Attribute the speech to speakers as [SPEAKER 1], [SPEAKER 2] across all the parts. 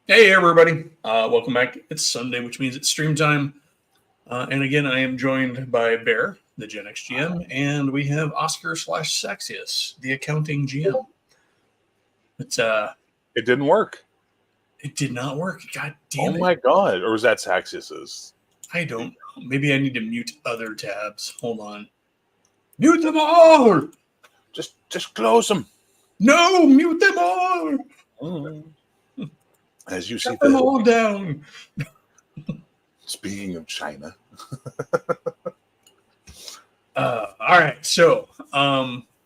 [SPEAKER 1] Hey everybody, welcome back. It's Sunday, which means it's stream time. And again, I am joined by Bear, the Gen X GM, and we have Oscar slash Saxius, the accounting GM.
[SPEAKER 2] It didn't work.
[SPEAKER 1] It did not work. God damn it.
[SPEAKER 2] Oh my god. Or was that Saxius's?
[SPEAKER 1] I don't know. Maybe I need to mute other tabs. Hold on. Mute them all!
[SPEAKER 2] Just close them.
[SPEAKER 1] No, mute them all!
[SPEAKER 2] As you see,
[SPEAKER 1] Shut them all down.
[SPEAKER 2] Speaking of China.
[SPEAKER 1] All right, so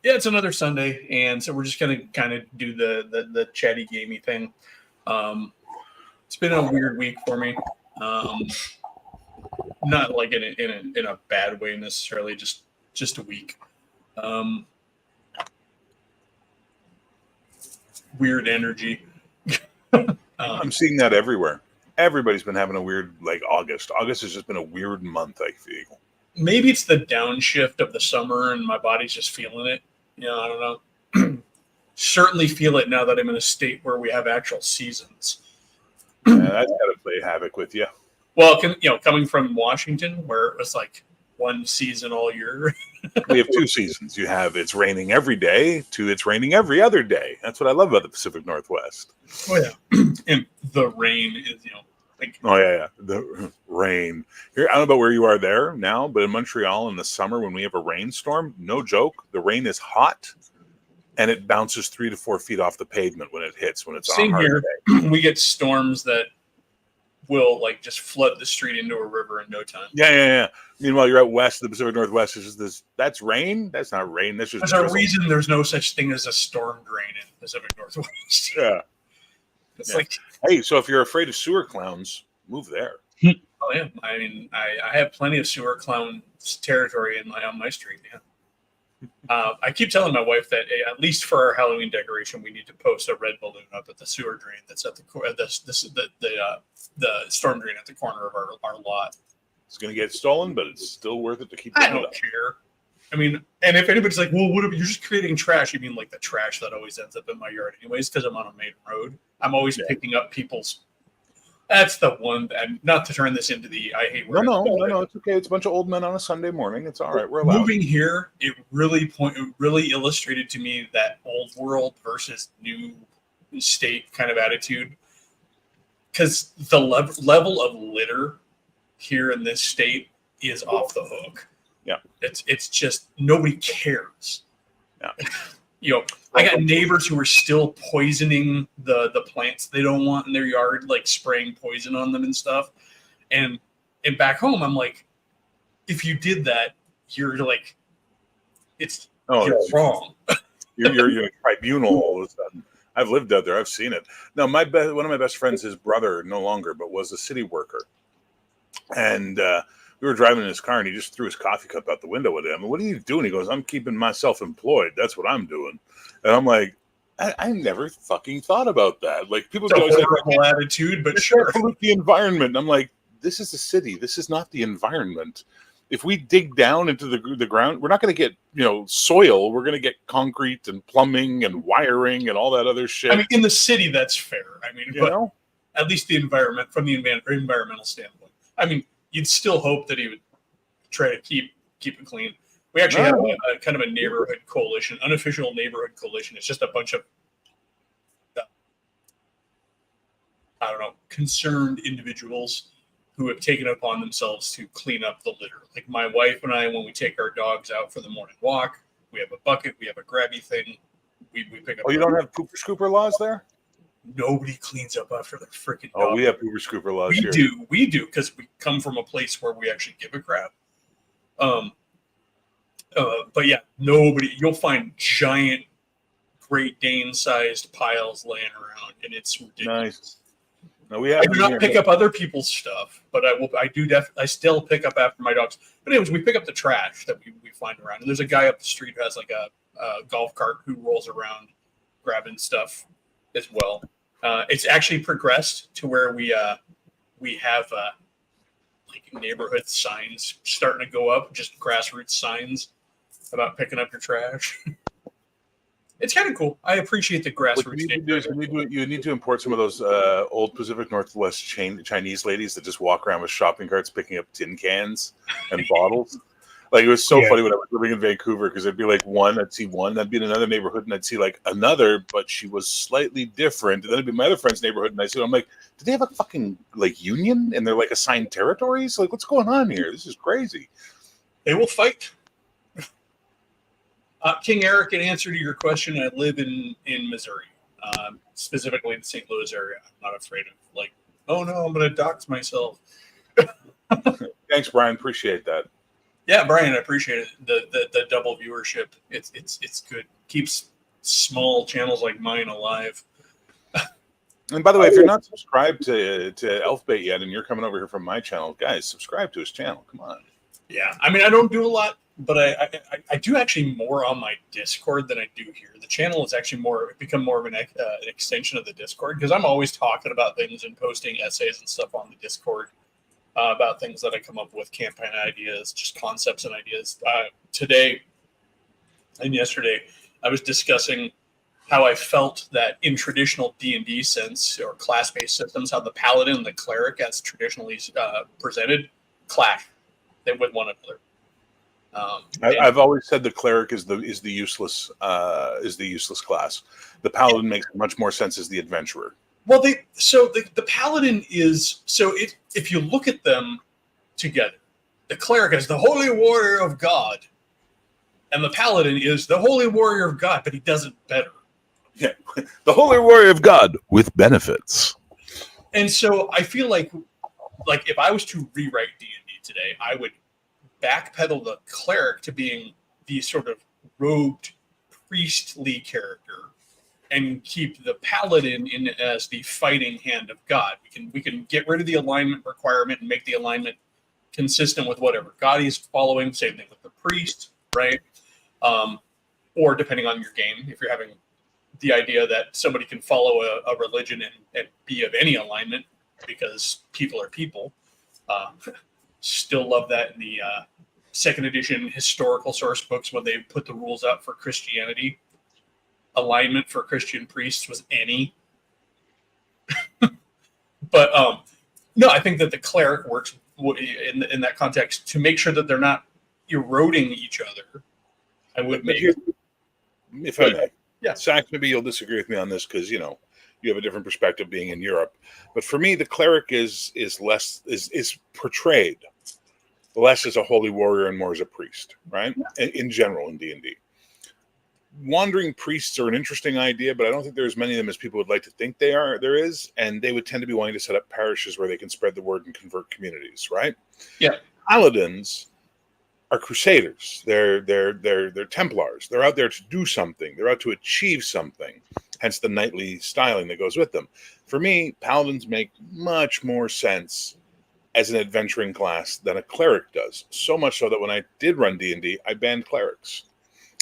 [SPEAKER 1] it's another Sunday, and so we're just gonna kind of do the chatty gamey thing. It's been a weird week for me, not like in a bad way necessarily, just a week. Weird energy.
[SPEAKER 2] I'm seeing that everywhere. Everybody's been having a weird August. August has just been a weird month, I feel.
[SPEAKER 1] Maybe it's the downshift of the summer and my body's just feeling it. I don't know. Certainly feel it now that I'm in a state where we have actual seasons.
[SPEAKER 2] Yeah, that's got to play havoc with you.
[SPEAKER 1] Well, coming from Washington, where it was like one season all year.
[SPEAKER 2] We have two seasons. You have it's raining every day to it's raining every other day. That's what I love about the Pacific Northwest.
[SPEAKER 1] Oh, yeah. And the rain is,
[SPEAKER 2] Oh, yeah. The rain. Here, I don't know about where you are there now, but in Montreal in the summer when we have a rainstorm, no joke, the rain is hot and it bounces 3 to 4 feet off the pavement when it hits, when it's on a hard day.
[SPEAKER 1] We get storms that will just flood the street into a river in no time.
[SPEAKER 2] Yeah. Meanwhile, you're out west of the Pacific Northwest. It's just that's rain. That's not rain. That's just
[SPEAKER 1] there's
[SPEAKER 2] drizzle.
[SPEAKER 1] A reason there's no such thing as a storm drain in the Pacific Northwest.
[SPEAKER 2] Yeah.
[SPEAKER 1] It's
[SPEAKER 2] hey, so if you're afraid of sewer clowns, move there.
[SPEAKER 1] Oh yeah, I mean, I have plenty of sewer clown territory on my street. Yeah, I keep telling my wife that at least for our Halloween decoration, we need to post a red balloon up at the sewer drain that's at the storm drain at the corner of our lot.
[SPEAKER 2] It's going to get stolen, but it's still worth it to keep.
[SPEAKER 1] I don't care. I mean, and if anybody's like, well, what if you're just creating trash? You mean like the trash that always ends up in my yard anyways, because I'm on a main road. I'm always picking up people's. That's the one. And not to turn this into the I hate.
[SPEAKER 2] No. It's okay. It's a bunch of old men on a Sunday morning. It's all right. We're allowed.
[SPEAKER 1] Moving here, it really illustrated to me that old world versus new state kind of attitude. Because the level of litter here in this state is off the hook.
[SPEAKER 2] Yeah,
[SPEAKER 1] it's just nobody cares.
[SPEAKER 2] Yeah,
[SPEAKER 1] I got neighbors who are still poisoning the plants they don't want in their yard, like spraying poison on them and stuff. And back home, I'm like, if you did that, you're like, you're wrong.
[SPEAKER 2] you're a tribunal all of a sudden. I've lived out there. I've seen it. No, one of my best friends, his brother, no longer, but was a city worker, and. We were driving in his car and he just threw his coffee cup out the window with it. I mean, what are you doing? He goes, I'm keeping myself employed. That's what I'm doing. And I'm like, I never fucking thought about that. Like people
[SPEAKER 1] go, it's a horrible attitude, but sure.
[SPEAKER 2] Pollute the environment. And I'm like, this is the city. This is not the environment. If we dig down into the ground, we're not going to get, soil. We're going to get concrete and plumbing and wiring and all that other shit.
[SPEAKER 1] I mean, in the city, that's fair. I mean, at least the environment from the environmental standpoint. I mean, you'd still hope that he would try to keep it clean. We actually have a kind of a neighborhood coalition, unofficial neighborhood coalition. It's just a bunch of, concerned individuals who have taken it upon themselves to clean up the litter. Like my wife and I, when we take our dogs out for the morning walk, we have a bucket, we have a grabby thing. We pick up.
[SPEAKER 2] Oh, you don't have pooper scooper laws there?
[SPEAKER 1] Nobody cleans up after their freaking dog.
[SPEAKER 2] Oh, we have pooper scooper laws here.
[SPEAKER 1] We do, because we come from a place where we actually give a crap. But yeah, you'll find giant Great Dane-sized piles laying around, and it's ridiculous.
[SPEAKER 2] Nice. No,
[SPEAKER 1] I do not pick up other people's stuff, but I still pick up after my dogs. But anyways, we pick up the trash that we find around. And there's a guy up the street who has like a golf cart who rolls around grabbing stuff as well. It's actually progressed to where we have like neighborhood signs starting to go up, just grassroots signs about picking up your trash. it's kind of cool. I appreciate the
[SPEAKER 2] What
[SPEAKER 1] grassroots.
[SPEAKER 2] you need to do is you need to import some of those old Pacific Northwest Chinese ladies that just walk around with shopping carts picking up tin cans and bottles. Like, it was so funny when I was living in Vancouver, because there'd be like one, I'd see one, that'd be in another neighborhood, and I'd see like another, but she was slightly different. And then it'd be my other friend's neighborhood, and I see, I'm like, do they have a fucking like union and they're like assigned territories? Like, what's going on here? This is crazy.
[SPEAKER 1] They will fight. King Eric, in answer to your question, I live in Missouri, specifically the St. Louis area. I'm not afraid of like, oh no, I'm going to dox myself.
[SPEAKER 2] Thanks, Brian. Appreciate that.
[SPEAKER 1] Yeah, Brian, I appreciate it. The double viewership, it's good. Keeps small channels like mine alive.
[SPEAKER 2] And by the way, if you're not subscribed to Elfbait yet, and you're coming over here from my channel, guys, subscribe to his channel. Come on.
[SPEAKER 1] Yeah, I mean, I don't do a lot, but I do actually more on my Discord than I do here. The channel has actually become more of an extension of the Discord, because I'm always talking about things and posting essays and stuff on the Discord. About things that I come up with, campaign ideas, just concepts and ideas. Today and yesterday, I was discussing how I felt that in traditional D&D sense, or class-based systems, how the paladin and the cleric, as traditionally presented, clash with one another.
[SPEAKER 2] I've always said the cleric is the useless class. The paladin makes much more sense as the adventurer.
[SPEAKER 1] Well, the paladin is if you look at them together, the cleric is the holy warrior of God, and the paladin is the holy warrior of God, but he does it better.
[SPEAKER 2] Yeah, the holy warrior of God with benefits.
[SPEAKER 1] And so I feel like if I was to rewrite D&D today, I would backpedal the cleric to being the sort of robed priestly character, and keep the paladin in as the fighting hand of God. We can get rid of the alignment requirement and make the alignment consistent with whatever God he's following. Same thing with the priest, right? Or depending on your game, if you're having the idea that somebody can follow a religion and be of any alignment, because people are people. Still love that in the second edition historical source books when they put the rules out for Christianity. Alignment for Christian priests was any. But no, I think that the cleric works in that context to make sure that they're not eroding each other. I would make.
[SPEAKER 2] If I may,
[SPEAKER 1] yeah,
[SPEAKER 2] Sax, maybe you'll disagree with me on this, because you have a different perspective being in Europe. But for me, the cleric is portrayed less as a holy warrior and more as a priest, right? In general, in D&D. Wandering priests are an interesting idea, but I don't think there's as many of them as people would like to think there is, and they would tend to be wanting to set up parishes where they can spread the word and convert communities, right?
[SPEAKER 1] Yeah.
[SPEAKER 2] Paladins are crusaders. They're Templars. They're out there to do something. They're out to achieve something. Hence the knightly styling that goes with them. For me, paladins make much more sense as an adventuring class than a cleric does. So much so that when I did run D&D, I banned clerics.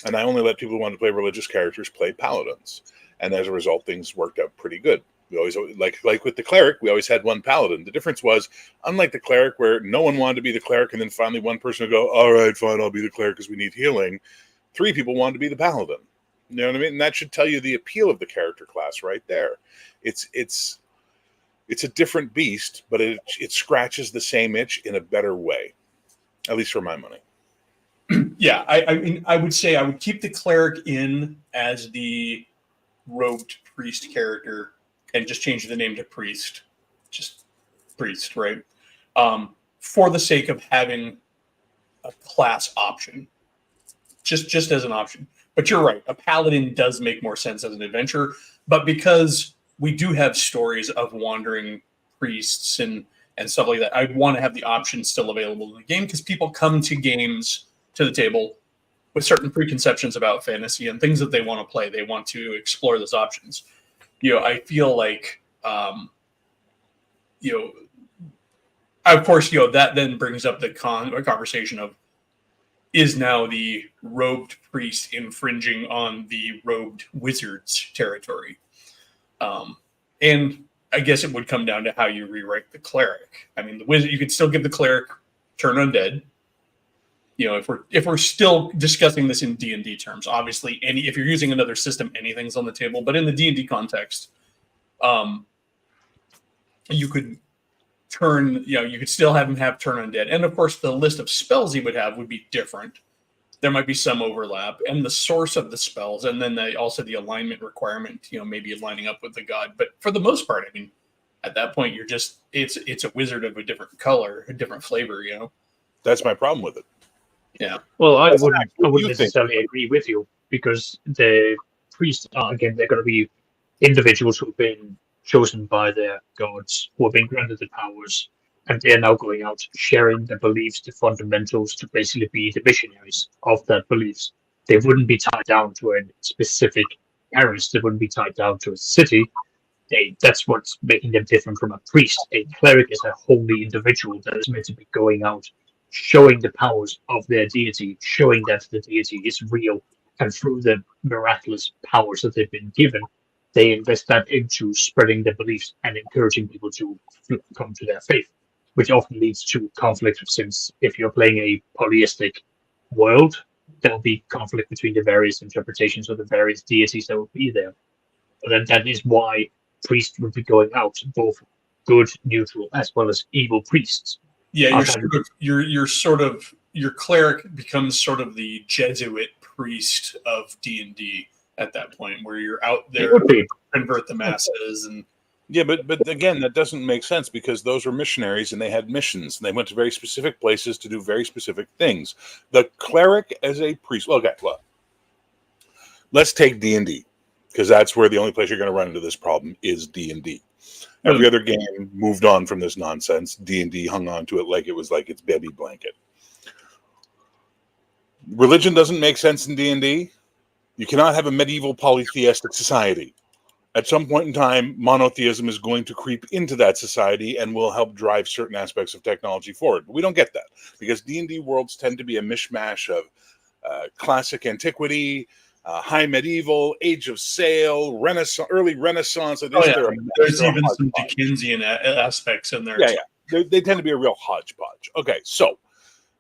[SPEAKER 2] And I only let people who wanted to play religious characters play paladins. And as a result, things worked out pretty good. We always, like with the cleric, we always had one paladin. The difference was, unlike the cleric, where no one wanted to be the cleric, and then finally one person would go, all right, fine, I'll be the cleric because we need healing. 3 people wanted to be the paladin. You know what I mean? And that should tell you the appeal of the character class right there. It's a different beast, but it scratches the same itch in a better way, at least for my money.
[SPEAKER 1] Yeah, I mean, I would say I would keep the cleric in as the robed priest character and just change the name to priest. Just priest, right? For the sake of having a class option. Just as an option. But you're right, a paladin does make more sense as an adventurer, but because we do have stories of wandering priests and stuff like that, I'd want to have the option still available in the game, because people come to games, to the table, with certain preconceptions about fantasy and things that they want to play. They want to explore those options. I feel like, of course, that then brings up the conversation of, is now the robed priest infringing on the robed wizard's territory? And I guess it would come down to how you rewrite the cleric. I mean, the wizard, you could still give the cleric turn undead. if we're still discussing this in D&D terms, obviously if you're using another system, anything's on the table. But in the D&D context, you could you could still have him have turn undead, and of course the list of spells he would have would be different. There might be some overlap, and the source of the spells, and then also the alignment requirement, maybe lining up with the god. But for the most part, I mean, at that point, you're just it's a wizard of a different color, a different flavor.
[SPEAKER 2] That's my problem with it.
[SPEAKER 1] Yeah.
[SPEAKER 3] Well, I wouldn't necessarily agree with you, because the priests are, again, they're going to be individuals who've been chosen by their gods, who have been granted the powers, and they're now going out sharing the beliefs, the fundamentals, to basically be the missionaries of that beliefs. They wouldn't be tied down to a specific parish. They wouldn't be tied down to a city. That's what's making them different from a priest. A cleric is a holy individual that is meant to be going out, showing the powers of their deity, showing that the deity is real, and through the miraculous powers that they've been given, they invest that into spreading their beliefs and encouraging people to come to their faith, which often leads to conflict, since if you're playing a polytheistic world, there'll be conflict between the various interpretations of the various deities that will be there. But then that is why priests would be going out, both good, neutral, as well as evil priests.
[SPEAKER 1] Yeah, your cleric becomes sort of the Jesuit priest of D&D at that point, where you're out there to convert the masses. And
[SPEAKER 2] yeah, but again, that doesn't make sense, because those were missionaries and they had missions and they went to very specific places to do very specific things. The cleric as a priest. Okay, well, let's take D&D, because that's where the only place you're going to run into this problem is D&D. Every other game moved on from this nonsense. D&D hung on to it like it was like its baby blanket. Religion doesn't make sense in D&D. You cannot have a medieval polytheistic society. At some point in time, monotheism is going to creep into that society and will help drive certain aspects of technology forward. But we don't get that, because D&D worlds tend to be a mishmash of classic antiquity, high medieval, age of sail, Renaissance, early Renaissance.
[SPEAKER 1] There's even some Dickensian aspects in there.
[SPEAKER 2] Yeah. They tend to be a real hodgepodge. Okay, so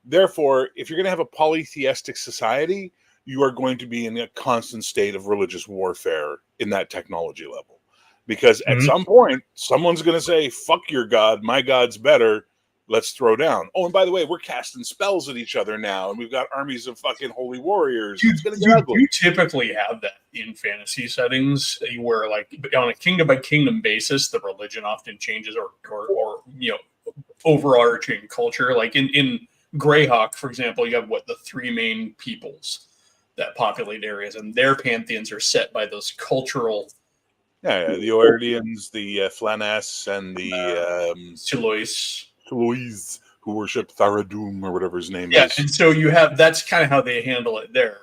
[SPEAKER 2] therefore, if you're going to have a polytheistic society, you are going to be in a constant state of religious warfare in that technology level. Because at some point, someone's going to say, fuck your god, my god's better, let's throw down. Oh, and by the way, we're casting spells at each other now, and we've got armies of fucking holy warriors. It's going to get ugly.
[SPEAKER 1] You typically have that in fantasy settings, where, like, on a kingdom by kingdom basis, the religion often changes, or overarching culture. Like in Greyhawk, for example, you have the three main peoples that populate areas, and their pantheons are set by those cultural.
[SPEAKER 2] Yeah, the Oerdians, the Flaness, and the
[SPEAKER 1] Silois,
[SPEAKER 2] who worshipped Tharadoom or whatever his name is.
[SPEAKER 1] Yeah, and so that's kind of how they handle it there.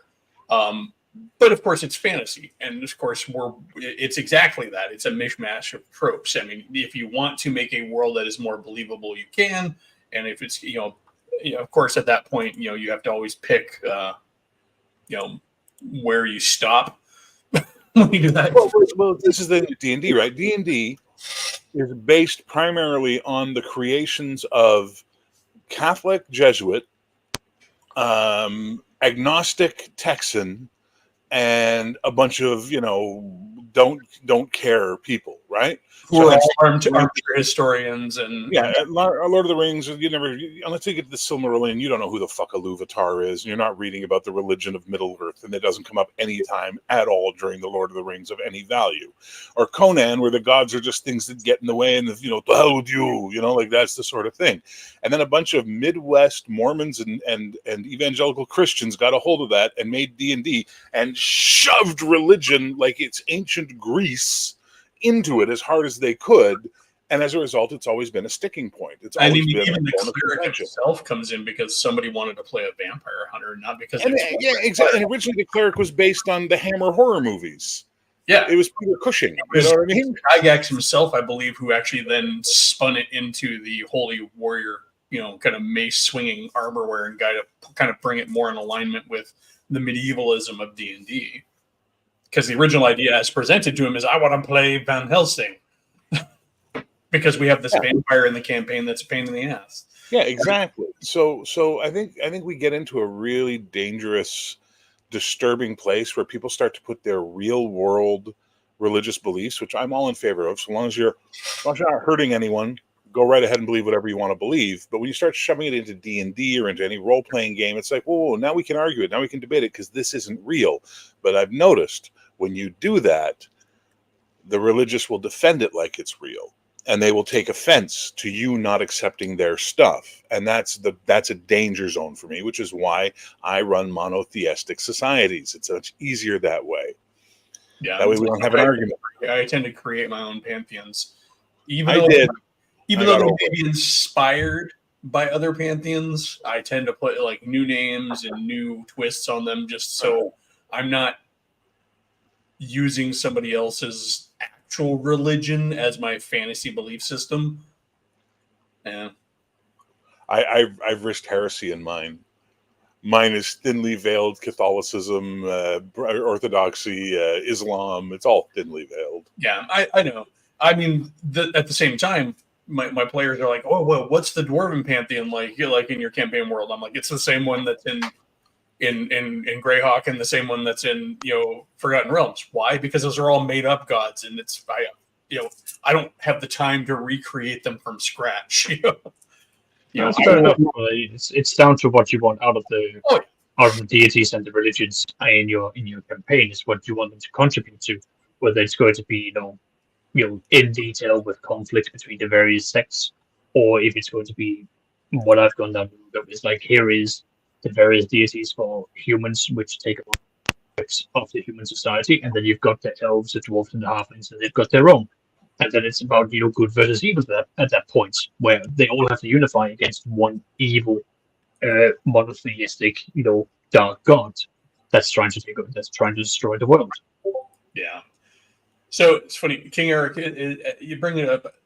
[SPEAKER 1] But of course, it's fantasy, and of course, it's exactly that. It's a mishmash of tropes. I mean, if you want to make a world that is more believable, you can, and if it's of course, at that point, you have to always pick where you stop when you do that.
[SPEAKER 2] Well, this is the D&D, right? D&D is based primarily on the creations of Catholic Jesuit, agnostic Texan, and a bunch of don't care people, right?
[SPEAKER 1] Who are all armchair historians, and
[SPEAKER 2] Lord of the Rings. Unless you get to the Silmarillion, you don't know who the fuck Iluvatar is, and you're not reading about the religion of Middle Earth, and it doesn't come up any time at all during the Lord of the Rings of any value. Or Conan, where the gods are just things that get in the way, and the hell with you, like that's the sort of thing. And then a bunch of Midwest Mormons and evangelical Christians got a hold of that and made D&D and shoved religion like it's ancient Greece into it as hard as they could, and as a result, it's always been a sticking point. It's always been
[SPEAKER 1] even the cleric itself comes in because somebody wanted to play a vampire hunter, not because
[SPEAKER 2] exactly. And originally, the cleric was based on the Hammer horror movies.
[SPEAKER 1] Yeah,
[SPEAKER 2] it was Peter Cushing. You know what I mean?
[SPEAKER 1] Gygax himself, I believe, who actually then spun it into the holy warrior, kind of mace swinging armor wearing guy to kind of bring it more in alignment with the medievalism of D&D. Because the original idea as presented to him is, I want to play Van Helsing. Because we have this vampire in the campaign that's a pain in the ass.
[SPEAKER 2] Yeah, exactly. So I think we get into a really dangerous, disturbing place where people start to put their real world religious beliefs, which I'm all in favor of, so long as you're not hurting anyone, go right ahead and believe whatever you want to believe. But when you start shoving it into D&D or into any role-playing game, it's like, whoa, now we can argue it, now we can debate it, because this isn't real. But I've noticed when you do that, the religious will defend it like it's real, and they will take offense to you not accepting their stuff. And that's a danger zone for me, which is why I run monotheistic societies. It's much easier that way.
[SPEAKER 1] Yeah,
[SPEAKER 2] that way we don't have an argument.
[SPEAKER 1] I tend to create my own pantheons, even
[SPEAKER 2] I
[SPEAKER 1] though
[SPEAKER 2] did.
[SPEAKER 1] Even though they may be inspired by other pantheons, I tend to put like new names and new twists on them, just so I'm not using somebody else's actual religion as my fantasy belief system. Yeah,
[SPEAKER 2] I've risked heresy in mine. Mine is thinly veiled Catholicism, Orthodoxy, Islam. It's all thinly veiled.
[SPEAKER 1] Yeah, I know. I mean, at the same time, my players are like, oh, well, what's the Dwarven pantheon like? You're like in your campaign world. I'm like, it's the same one that's in Greyhawk and the same one that's in Forgotten Realms. Why? Because those are all made up gods, and I don't have the time to recreate them from scratch.
[SPEAKER 3] It's down to what you want out of the deities and the religions in your campaign. Is what you want them to contribute to, whether it's going to be in detail with conflict between the various sects, or if it's going to be what I've gone down the route of is like, here is the various deities for humans, which take up of the human society, and then you've got the elves, the dwarves, and the halflings, and they've got their own. And then it's about good versus evil at that point, where they all have to unify against one evil, monotheistic, dark god that's trying to destroy the world.
[SPEAKER 1] Yeah. So it's funny, King Eric, you bring it up.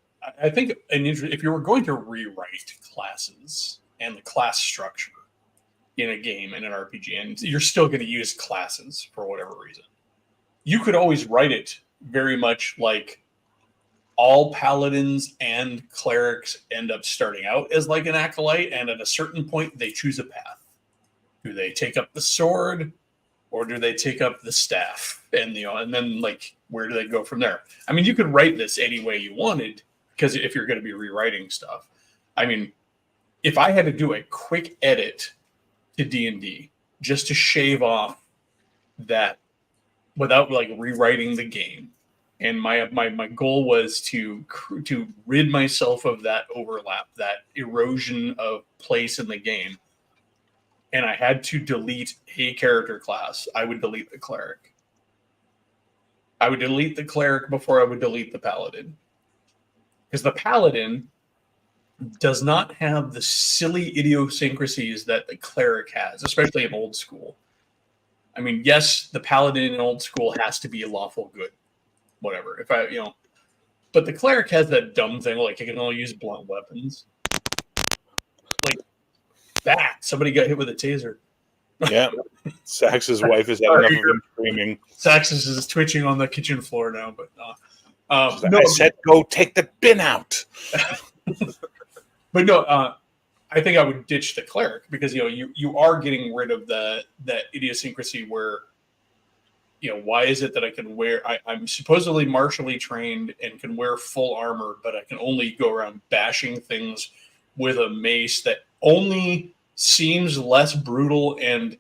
[SPEAKER 1] I think if you were going to rewrite classes and the class structure in a game, in an RPG, and you're still going to use classes for whatever reason, you could always write it very much like all paladins and clerics end up starting out as like an acolyte, and at a certain point they choose a path. Do they take up the sword, or do they take up the staff? And then like, where do they go from there? I mean, you could write this any way you wanted, because if you're going to be rewriting stuff, I mean, if I had to do a quick edit to D&D just to shave off that without like rewriting the game, and my goal was to rid myself of that overlap, that erosion of place in the game, and I had to delete a character class, I would delete the cleric. I would delete the cleric before I would delete the paladin. Because the paladin does not have the silly idiosyncrasies that the cleric has, especially in old school. I mean, yes, the paladin in old school has to be lawful good. Whatever. But the cleric has that dumb thing, like he can only use blunt weapons. Like that. Somebody got hit with a taser.
[SPEAKER 2] Yeah. Sax's wife has had enough of him screaming.
[SPEAKER 1] Sax is twitching on the kitchen floor now, but
[SPEAKER 2] I said go take the bin out.
[SPEAKER 1] But no, I think I would ditch the cleric, because you are getting rid of that idiosyncrasy where why is it that I can wear? I'm supposedly martially trained and can wear full armor, but I can only go around bashing things with a mace that only seems less brutal and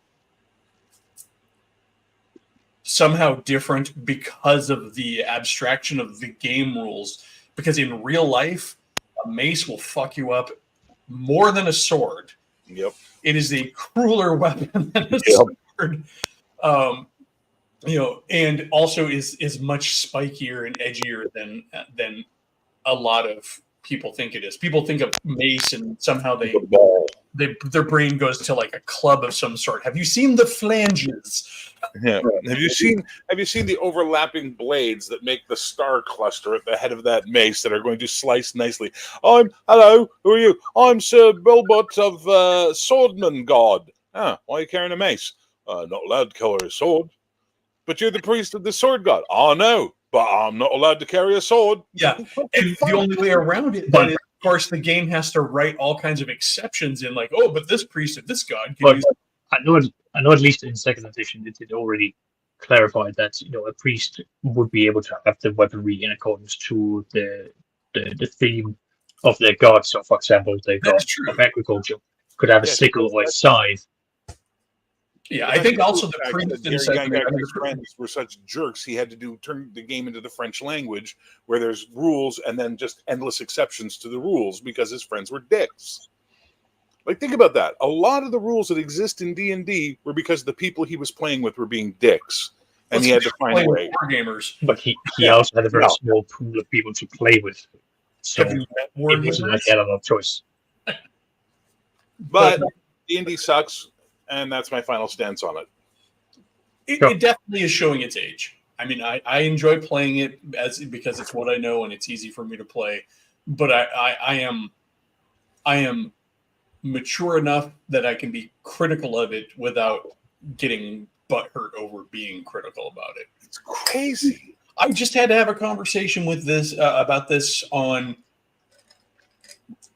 [SPEAKER 1] somehow different because of the abstraction of the game rules. Because in real life, a mace will fuck you up more than a sword.
[SPEAKER 2] Yep.
[SPEAKER 1] It is a crueler weapon than a sword. And also is much spikier and edgier than a lot of people think it is. People think of mace and somehow their brain goes to like a club of some sort. Have you seen the flanges?
[SPEAKER 2] Yeah. Have you seen the overlapping blades that make the star cluster at the head of that mace that are going to slice nicely? Hello, who are you? I'm Sir Bilbot of Swordman God. Why are you carrying a mace? Not allowed to carry a sword. But you're the priest of the sword god. Oh, no, but I'm not allowed to carry a sword.
[SPEAKER 1] Yeah, and the only way around it then course, the game has to write all kinds of exceptions in, like, oh, but this priest of this god can
[SPEAKER 3] But
[SPEAKER 1] use.
[SPEAKER 3] I know at least in second edition it already clarified that a priest would be able to have the weaponry in accordance to the theme of their god. So, for example, the god
[SPEAKER 1] That's true.
[SPEAKER 3] of agriculture could have a
[SPEAKER 2] Yes,
[SPEAKER 3] sickle or a scythe.
[SPEAKER 1] Yeah, I think also the
[SPEAKER 2] fact
[SPEAKER 1] priest
[SPEAKER 2] that
[SPEAKER 1] in second
[SPEAKER 2] Gygax's friends were such jerks, he had to turn the game into the French language, where there's rules and then just endless exceptions to the rules because his friends were dicks. Like, think about that. A lot of the rules that exist in D&D were because the people he was playing with were being dicks, and he had to find a way.
[SPEAKER 1] War gamers.
[SPEAKER 3] But he also had a very small pool of people to play with. So
[SPEAKER 1] Have you met war
[SPEAKER 3] it wasn't like
[SPEAKER 1] gamers?
[SPEAKER 3] he had a lot of choice.
[SPEAKER 2] But D&D sucks, and that's my final stance on it.
[SPEAKER 1] It definitely is showing its age. I mean, I enjoy playing it because it's what I know and it's easy for me to play. But I am mature enough that I can be critical of it without getting butthurt over being critical about it.
[SPEAKER 2] It's crazy.
[SPEAKER 1] I just had to have a conversation with this about this on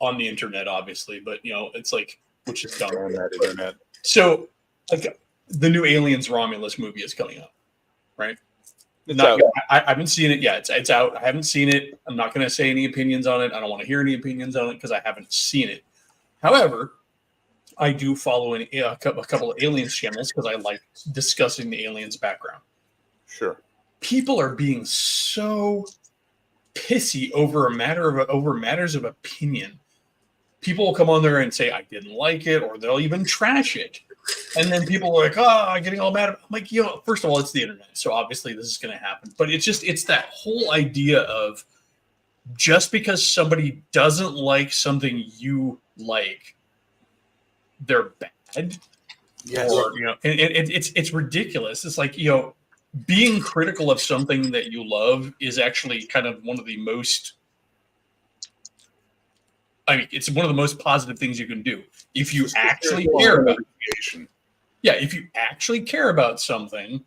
[SPEAKER 1] the internet, obviously, but it's like, which is dumb.
[SPEAKER 2] On that internet.
[SPEAKER 1] So, like, the new Aliens Romulus movie is coming out, right?
[SPEAKER 2] It's
[SPEAKER 1] Not
[SPEAKER 2] out.
[SPEAKER 1] yet. I haven't seen it yet. It's out. I haven't seen it. I'm not going to say any opinions on it. I don't want to hear any opinions on it because I haven't seen it. However, I do follow a couple of Aliens channels because I like discussing the aliens' background.
[SPEAKER 2] Sure.
[SPEAKER 1] People are being so pissy over matters of opinion. People will come on there and say I didn't like it, or they'll even trash it. And then people are like, "Oh, getting all mad." I'm like, first of all, it's the internet, so obviously this is going to happen. But it's that whole idea of just because somebody doesn't like something you like, they're bad.
[SPEAKER 2] Yes.
[SPEAKER 1] Or and it's ridiculous. It's like being critical of something that you love is actually kind of one of the most. I mean, it's one of the most positive things you can do if you actually care about it. Yeah, if you actually care about something,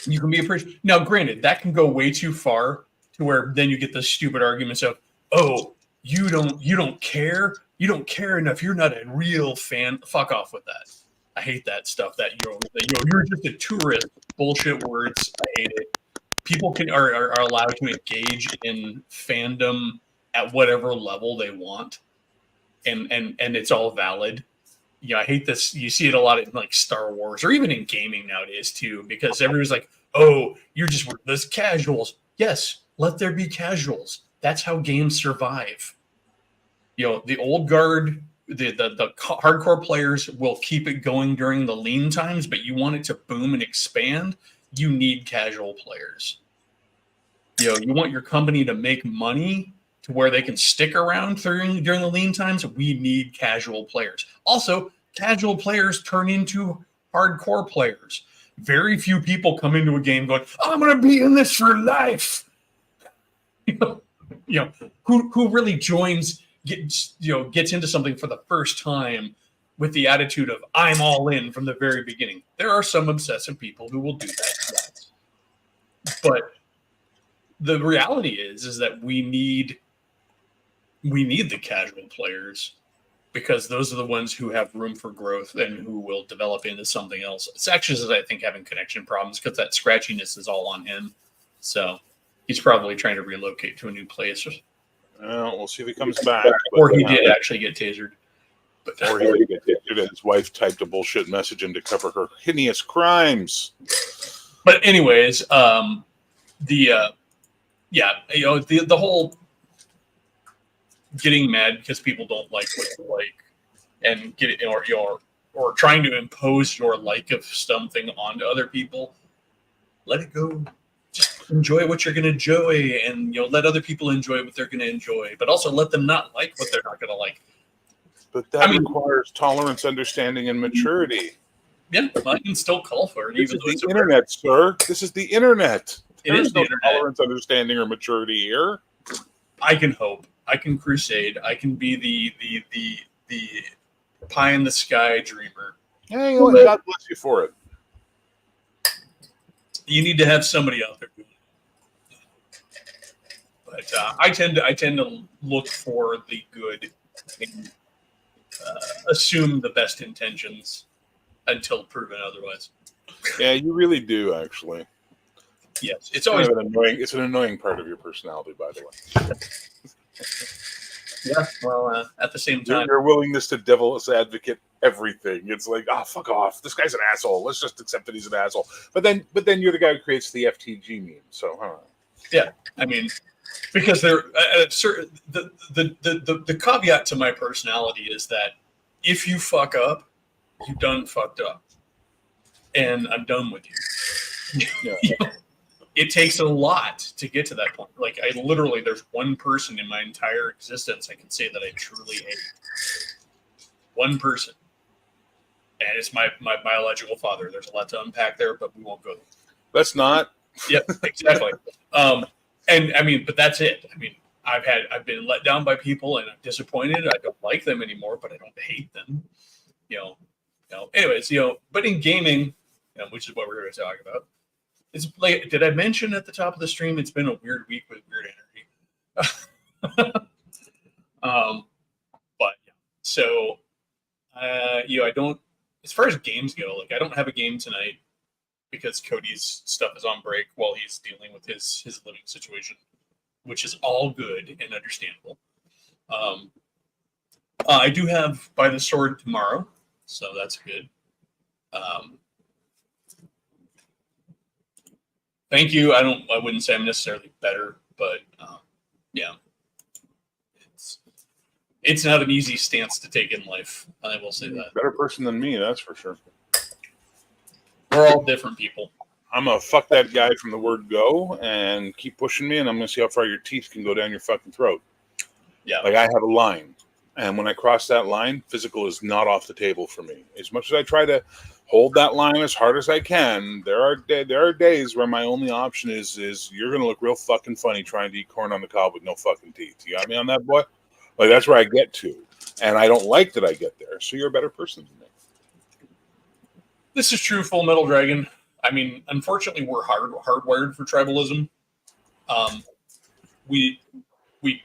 [SPEAKER 1] you can be appreciative. Now, granted, that can go way too far to where then you get the stupid arguments of, "Oh, you don't care enough. You're not a real fan." Fuck off with that. I hate that stuff. That you're just a tourist. Bullshit words. I hate it. People are allowed to engage in fandom at whatever level they want, and it's all valid. I hate this. You see it a lot in like Star Wars or even in gaming nowadays too, because everyone's like, "Oh, you're just this casuals." Yes, let there be casuals. That's how games survive. The old guard, the hardcore players will keep it going during the lean times, but you want it to boom and expand, you need casual players. You want your company to make money to where they can stick around during the lean times. We need casual players. Also, casual players turn into hardcore players. Very few people come into a game going, "I'm going to be in this for life." Who really gets into something for the first time with the attitude of "I'm all in" from the very beginning. There are some obsessive people who will do that, but the reality is that we need the casual players because those are the ones who have room for growth and who will develop into something else. Satch is, I think, having connection problems because that scratchiness is all on him. So he's probably trying to relocate to a new place.
[SPEAKER 2] Well, we'll see if he comes back.
[SPEAKER 1] Or he did actually get tasered.
[SPEAKER 2] Or he did get tasered. His wife typed a bullshit message in to cover her heinous crimes.
[SPEAKER 1] But anyways, the whole getting mad because people don't like what you like and or trying to impose your like of something onto other people, let it go. Just enjoy what you're going to enjoy, and let other people enjoy what they're going to enjoy, but also let them not like what they're not going to like.
[SPEAKER 2] But that requires tolerance, understanding, and maturity.
[SPEAKER 1] Yeah, I can still call for it.
[SPEAKER 2] This is the internet, sir. This is the internet.
[SPEAKER 1] It is the internet.
[SPEAKER 2] Tolerance, understanding, or maturity here.
[SPEAKER 1] I can hope. I can crusade. I can be the pie in the sky dreamer.
[SPEAKER 2] Hey, God bless you for it.
[SPEAKER 1] You need to have somebody out there doing it. But I tend to look for the good and assume the best intentions until proven otherwise.
[SPEAKER 2] Yeah, you really do, actually.
[SPEAKER 1] Yes, it's
[SPEAKER 2] Kind
[SPEAKER 1] always
[SPEAKER 2] of an annoying. It's an annoying part of your personality, by the way.
[SPEAKER 1] yeah. Well, at the same
[SPEAKER 2] Your,
[SPEAKER 1] time,
[SPEAKER 2] your willingness to devil's advocate everything. It's like, oh, fuck off. This guy's an asshole. Let's just accept that he's an asshole. But then you're the guy who creates the FTG meme. So,
[SPEAKER 1] I mean, because certain the caveat to my personality is that if you fuck up, you done fucked up, and I'm done with you.
[SPEAKER 2] Yeah.
[SPEAKER 1] It takes a lot to get to that point. Like I literally, there's one person in my entire existence I can say that I truly hate. One person, and it's my biological father. There's a lot to unpack there, but we won't go there.
[SPEAKER 2] Let's not.
[SPEAKER 1] Yep, exactly. And I mean, but that's it. I mean, I've been let down by people, and I'm disappointed. I don't like them anymore, but I don't hate them. Anyways, but in gaming, which is what we're here to talk about. It's like, did I mention at the top of the stream? It's been a weird week with weird energy. But yeah, so I don't. As far as games go, like I don't have a game tonight because Cody's stuff is on break while he's dealing with his living situation, which is all good and understandable. I do have By the Sword tomorrow, so that's good. Thank you. I wouldn't say I'm necessarily better, but yeah, it's not an easy stance to take in life. I will say that.
[SPEAKER 2] Better person than me, that's for sure.
[SPEAKER 1] We're all different people.
[SPEAKER 2] I'm gonna fuck that guy from the word go and keep pushing me, and I'm gonna see how far your teeth can go down your fucking throat.
[SPEAKER 1] Yeah.
[SPEAKER 2] Like I have a line, and when I cross that line, physical is not off the table for me. As much as I try to hold that line as hard as I can, there are days where my only option is you're gonna look real fucking funny trying to eat corn on the cob with no fucking teeth. You got me on that, boy? Like that's where I get to, and I don't like that I get there. So you're a better person than me.
[SPEAKER 1] This is true, Full Metal Dragon. I mean, unfortunately, we're hardwired for tribalism. We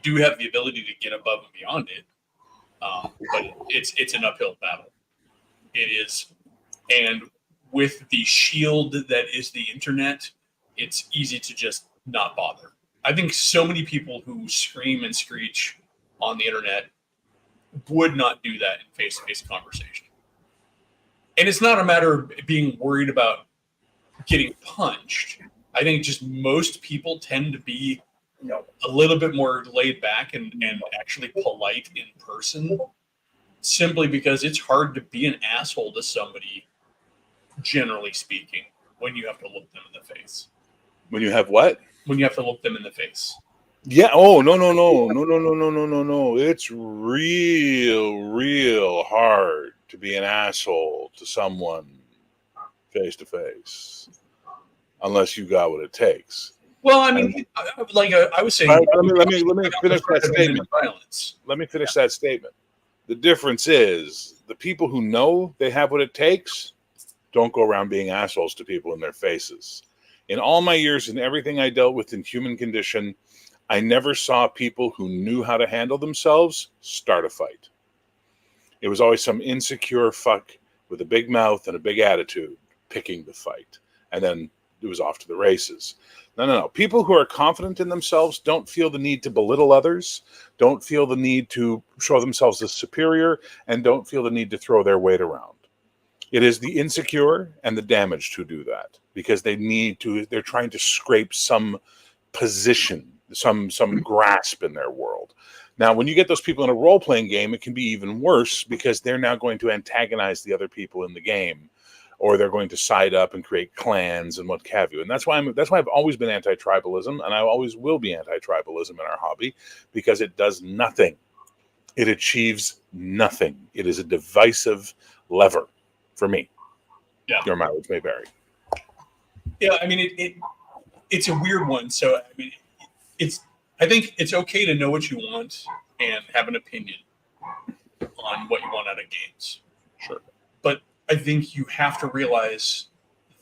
[SPEAKER 1] do have the ability to get above and beyond it, but it's an uphill battle. It is, and with the shield that is the internet, it's easy to just not bother. I think so many people who scream and screech on the internet would not do that in face-to-face conversation. And it's not a matter of being worried about getting punched. I think just most people tend to be a little bit more laid back and actually polite in person, simply because it's hard to be an asshole to somebody, generally speaking, when you have to look them in the face.
[SPEAKER 2] When you have what?
[SPEAKER 1] When you have to look them in the face.
[SPEAKER 2] Yeah. Oh, no. It's real hard to be an asshole to someone face to face, unless you got what it takes.
[SPEAKER 1] Well, I mean, I was saying,
[SPEAKER 2] let me finish that statement.
[SPEAKER 1] Violence.
[SPEAKER 2] Let me finish that statement. The difference is the people who know they have what it takes don't go around being assholes to people in their faces. In all my years and everything I dealt with in human condition, I never saw people who knew how to handle themselves start a fight. It was always some insecure fuck with a big mouth and a big attitude picking the fight. And then it was off to the races. No. People who are confident in themselves don't feel the need to belittle others, don't feel the need to show themselves as superior, and don't feel the need to throw their weight around. It is the insecure and the damaged who do that because they're trying to scrape some position, some grasp in their world. Now, when you get those people in a role-playing game, it can be even worse because they're now going to antagonize the other people in the game, or they're going to side up and create clans and what have you. And that's why I've always been anti-tribalism, and I always will be anti-tribalism in our hobby, because it does nothing. It achieves nothing. It is a divisive lever for me.
[SPEAKER 1] Yeah.
[SPEAKER 2] Your mileage may vary.
[SPEAKER 1] Yeah, I mean, it's a weird one. So, I mean, I think it's okay to know what you want and have an opinion on what you want out of games.
[SPEAKER 2] Sure.
[SPEAKER 1] But I think you have to realize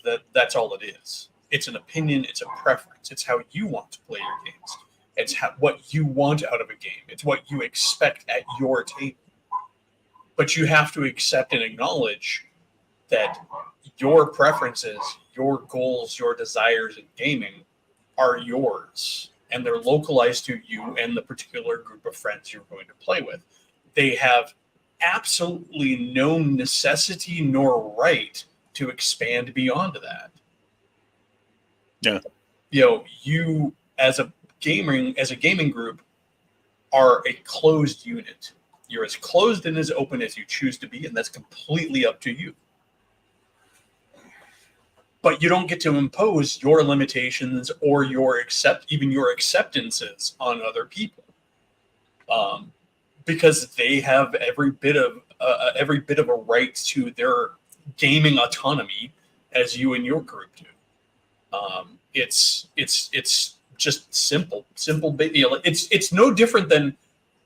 [SPEAKER 1] that that's all it is. It's an opinion. It's a preference. It's how you want to play your games. It's what you want out of a game. It's what you expect at your table. But you have to accept and acknowledge that your preferences, your goals, your desires in gaming are yours, and they're localized to you and the particular group of friends you're going to play with. They have absolutely no necessity nor right to expand beyond that.
[SPEAKER 2] Yeah.
[SPEAKER 1] You as a gaming group are a closed unit. You're as closed and as open as you choose to be, and that's completely up to you. But you don't get to impose your limitations or your acceptances on other people, because they have every bit of a right to their gaming autonomy as you and your group do. It's just simple. It's no different than,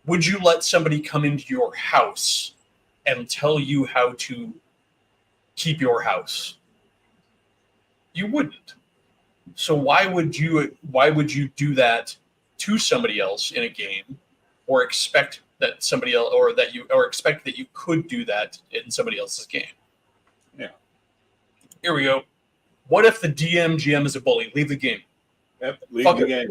[SPEAKER 1] would you let somebody come into your house and tell you how to keep your house? You wouldn't. So why would you do that to somebody else in a game, or expect that expect that you could do that in somebody else's game?
[SPEAKER 2] Yeah.
[SPEAKER 1] Here we go. What if the GM is a bully? Leave the game.
[SPEAKER 2] Yep, leave
[SPEAKER 1] Fuck
[SPEAKER 2] the
[SPEAKER 1] it.
[SPEAKER 2] game.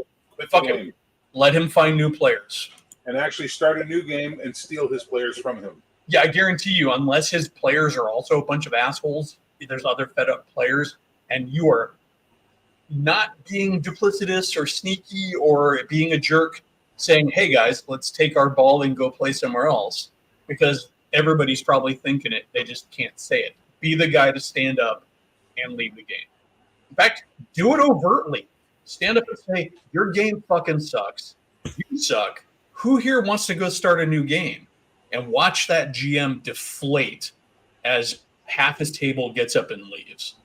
[SPEAKER 1] Fuck him. Let him find new players.
[SPEAKER 2] And actually start a new game and steal his players from him.
[SPEAKER 1] Yeah, I guarantee you, unless his players are also a bunch of assholes, there's other fed up players, and you are not being duplicitous or sneaky or being a jerk, saying, hey guys, let's take our ball and go play somewhere else, because everybody's probably thinking it. They just can't say it. Be the guy to stand up and leave the game. In fact, do it overtly. Stand up and say, your game fucking sucks. You suck. Who here wants to go start a new game? And watch that GM deflate as half his table gets up and leaves.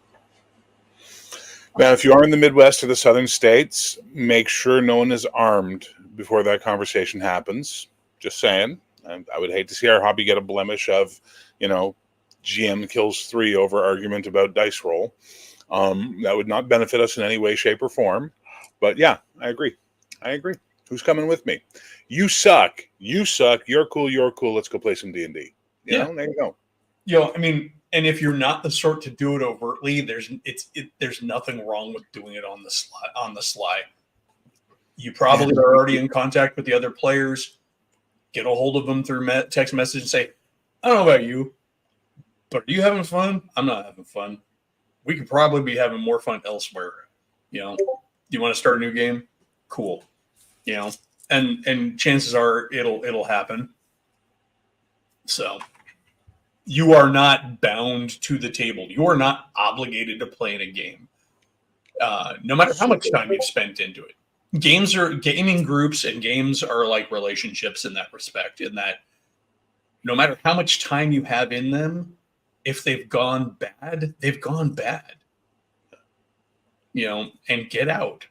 [SPEAKER 2] Now, if you are in the Midwest or the Southern states, make sure no one is armed before that conversation happens. Just saying. I would hate to see our hobby get a blemish of, GM kills 3 over argument about dice roll. That would not benefit us in any way, shape, or form. But yeah, I agree. Who's coming with me? You suck. You're cool. Let's go play some D&D. There you go.
[SPEAKER 1] And if you're not the sort to do it overtly, there's nothing wrong with doing it on the sly. You probably are already in contact with the other players. Get a hold of them through text message and say, I don't know about you, but are you having fun? I'm not having fun. We could probably be having more fun elsewhere. Do you want to start a new game? Cool. And chances are it'll happen. So you are not bound to the table. You are not obligated to play in a game, no matter how much time you've spent into it. Gaming groups and games are like relationships in that respect, in that no matter how much time you have in them, if they've gone bad, they've gone bad. And get out.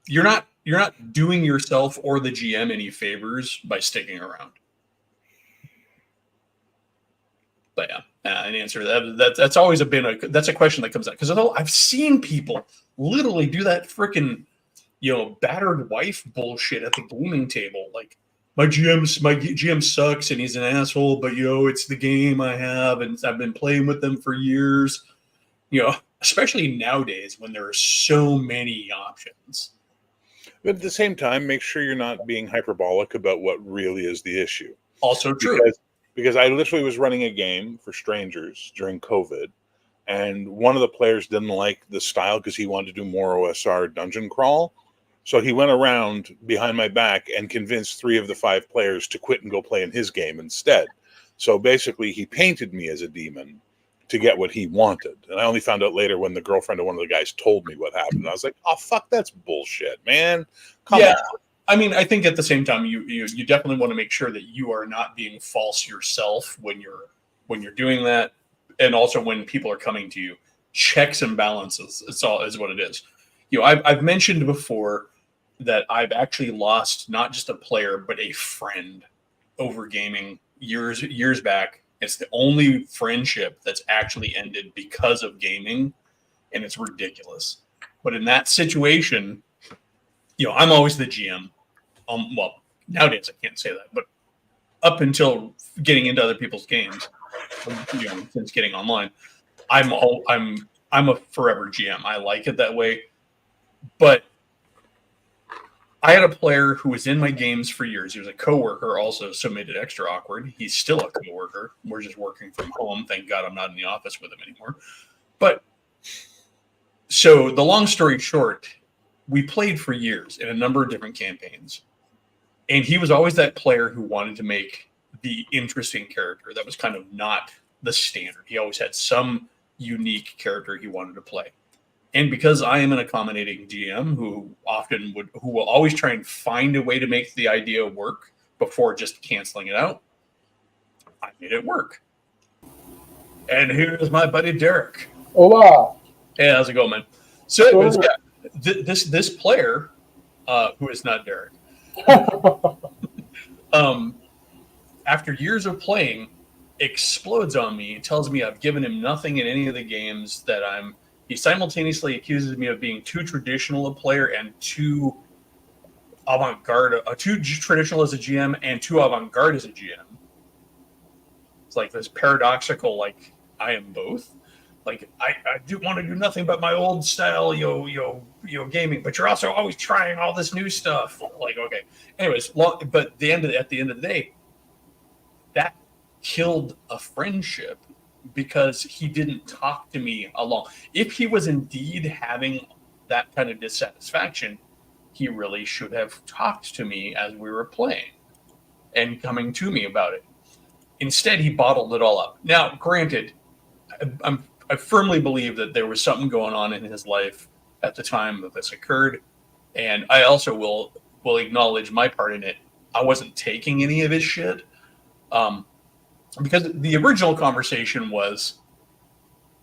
[SPEAKER 1] You're not doing yourself or the GM any favors by sticking around. But yeah, an answer that's always that's a question that comes out, because I've seen people literally do that freaking battered wife bullshit at the gaming table. Like, my GM sucks and he's an asshole, but it's the game I have and I've been playing with them for years. Especially nowadays when there are so many options.
[SPEAKER 2] But at the same time, make sure you're not being hyperbolic about what really is the issue.
[SPEAKER 1] Also true.
[SPEAKER 2] Because I literally was running a game for strangers during COVID, and one of the players didn't like the style because he wanted to do more OSR dungeon crawl. So he went around behind my back and convinced 3 of the 5 players to quit and go play in his game instead. So basically, he painted me as a demon to get what he wanted. And I only found out later when the girlfriend of one of the guys told me what happened. I was like, oh, fuck, that's bullshit, man. Come on.
[SPEAKER 1] I think at the same time, you definitely want to make sure that you are not being false yourself when you're doing that. And also when people are coming to you. Checks and balances is what it is. I've mentioned before that I've actually lost not just a player, but a friend over gaming years back. It's the only friendship that's actually ended because of gaming, and it's ridiculous. But in that situation, I'm always the GM. Well, nowadays I can't say that, but up until getting into other people's games, since getting online, I'm a forever GM. I like it that way. But I had a player who was in my games for years. He was a coworker also, so made it extra awkward. He's still a coworker. We're just working from home. Thank God I'm not in the office with him anymore. But so the long story short, we played for years in a number of different campaigns. And he was always that player who wanted to make the interesting character that was kind of not the standard. He always had some unique character he wanted to play. And because I am an accommodating GM who will always try and find a way to make the idea work before just canceling it out, I made it work. And here's my buddy Derek.
[SPEAKER 4] Hola.
[SPEAKER 1] Hey, how's it going, man? So anyways, this player, who is not Derek, after years of playing, explodes on me and tells me I've given him nothing in any of the games that he simultaneously accuses me of being too traditional a player and too avant-garde, too traditional as a GM and too avant-garde as a GM. It's like this paradoxical, like, I am both. Like, I do want to do nothing but my old style, gaming, but you're also always trying all this new stuff. Like, okay. Anyways, but at the end of the day, that killed a friendship because he didn't talk to me along. If he was indeed having that kind of dissatisfaction, he really should have talked to me as we were playing and coming to me about it. Instead, he bottled it all up. Now, granted, I firmly believe that there was something going on in his life at the time that this occurred. And I also will acknowledge my part in it. I wasn't taking any of his shit. Because the original conversation was,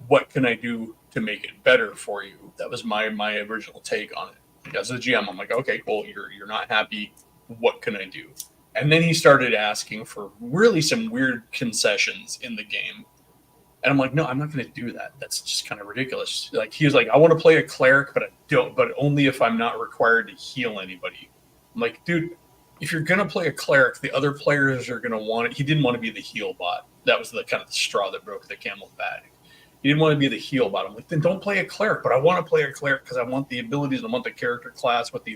[SPEAKER 1] what can I do to make it better for you? That was my original take on it. As a GM, I'm like, okay, cool, you're not happy. What can I do? And then he started asking for really some weird concessions in the game. And I'm like, no, I'm not going to do that. That's just kind of ridiculous. Like, he was like, I want to play a cleric, but only if I'm not required to heal anybody. I'm like, dude, if you're going to play a cleric, the other players are going to want it. He didn't want to be the heal bot. That was the kind of the straw that broke the camel's back. He didn't want to be the heal bot. I'm like, then don't play a cleric. But I want to play a cleric because I want the abilities. I want the character class. But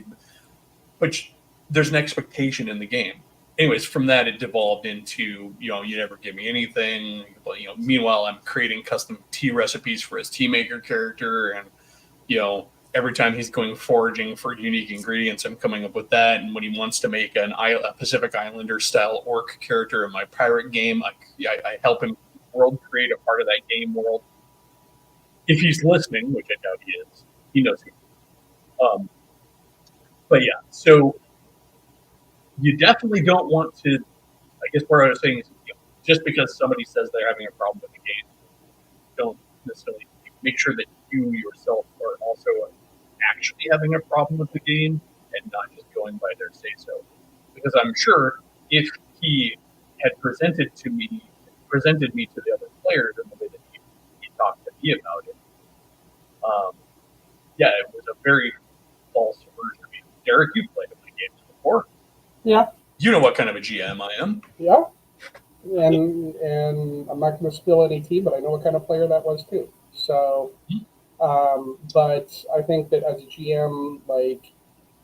[SPEAKER 1] there's an expectation in the game. Anyways, from that, it devolved into, you never give me anything. But, meanwhile, I'm creating custom tea recipes for his tea maker character. And, every time he's going foraging for unique ingredients, I'm coming up with that. And when he wants to make a Pacific Islander style orc character in my pirate game, I help him world create a part of that game world. If he's listening, which I doubt he is, he knows he is. But yeah, so you definitely don't want to, I guess where I was saying is, just because somebody says they're having a problem with the game, don't necessarily make sure that you yourself are also actually having a problem with the game and not just going by their say-so. Because I'm sure if he had presented me to the other players in the way that he talked to me about it, it was a very false version of me. Derek, you've played in my games before.
[SPEAKER 4] Yeah.
[SPEAKER 1] You know what kind of a GM I am.
[SPEAKER 4] Yeah. And I'm not going to spill any tea, but I know what kind of player that was too. So, but I think that as a GM, like,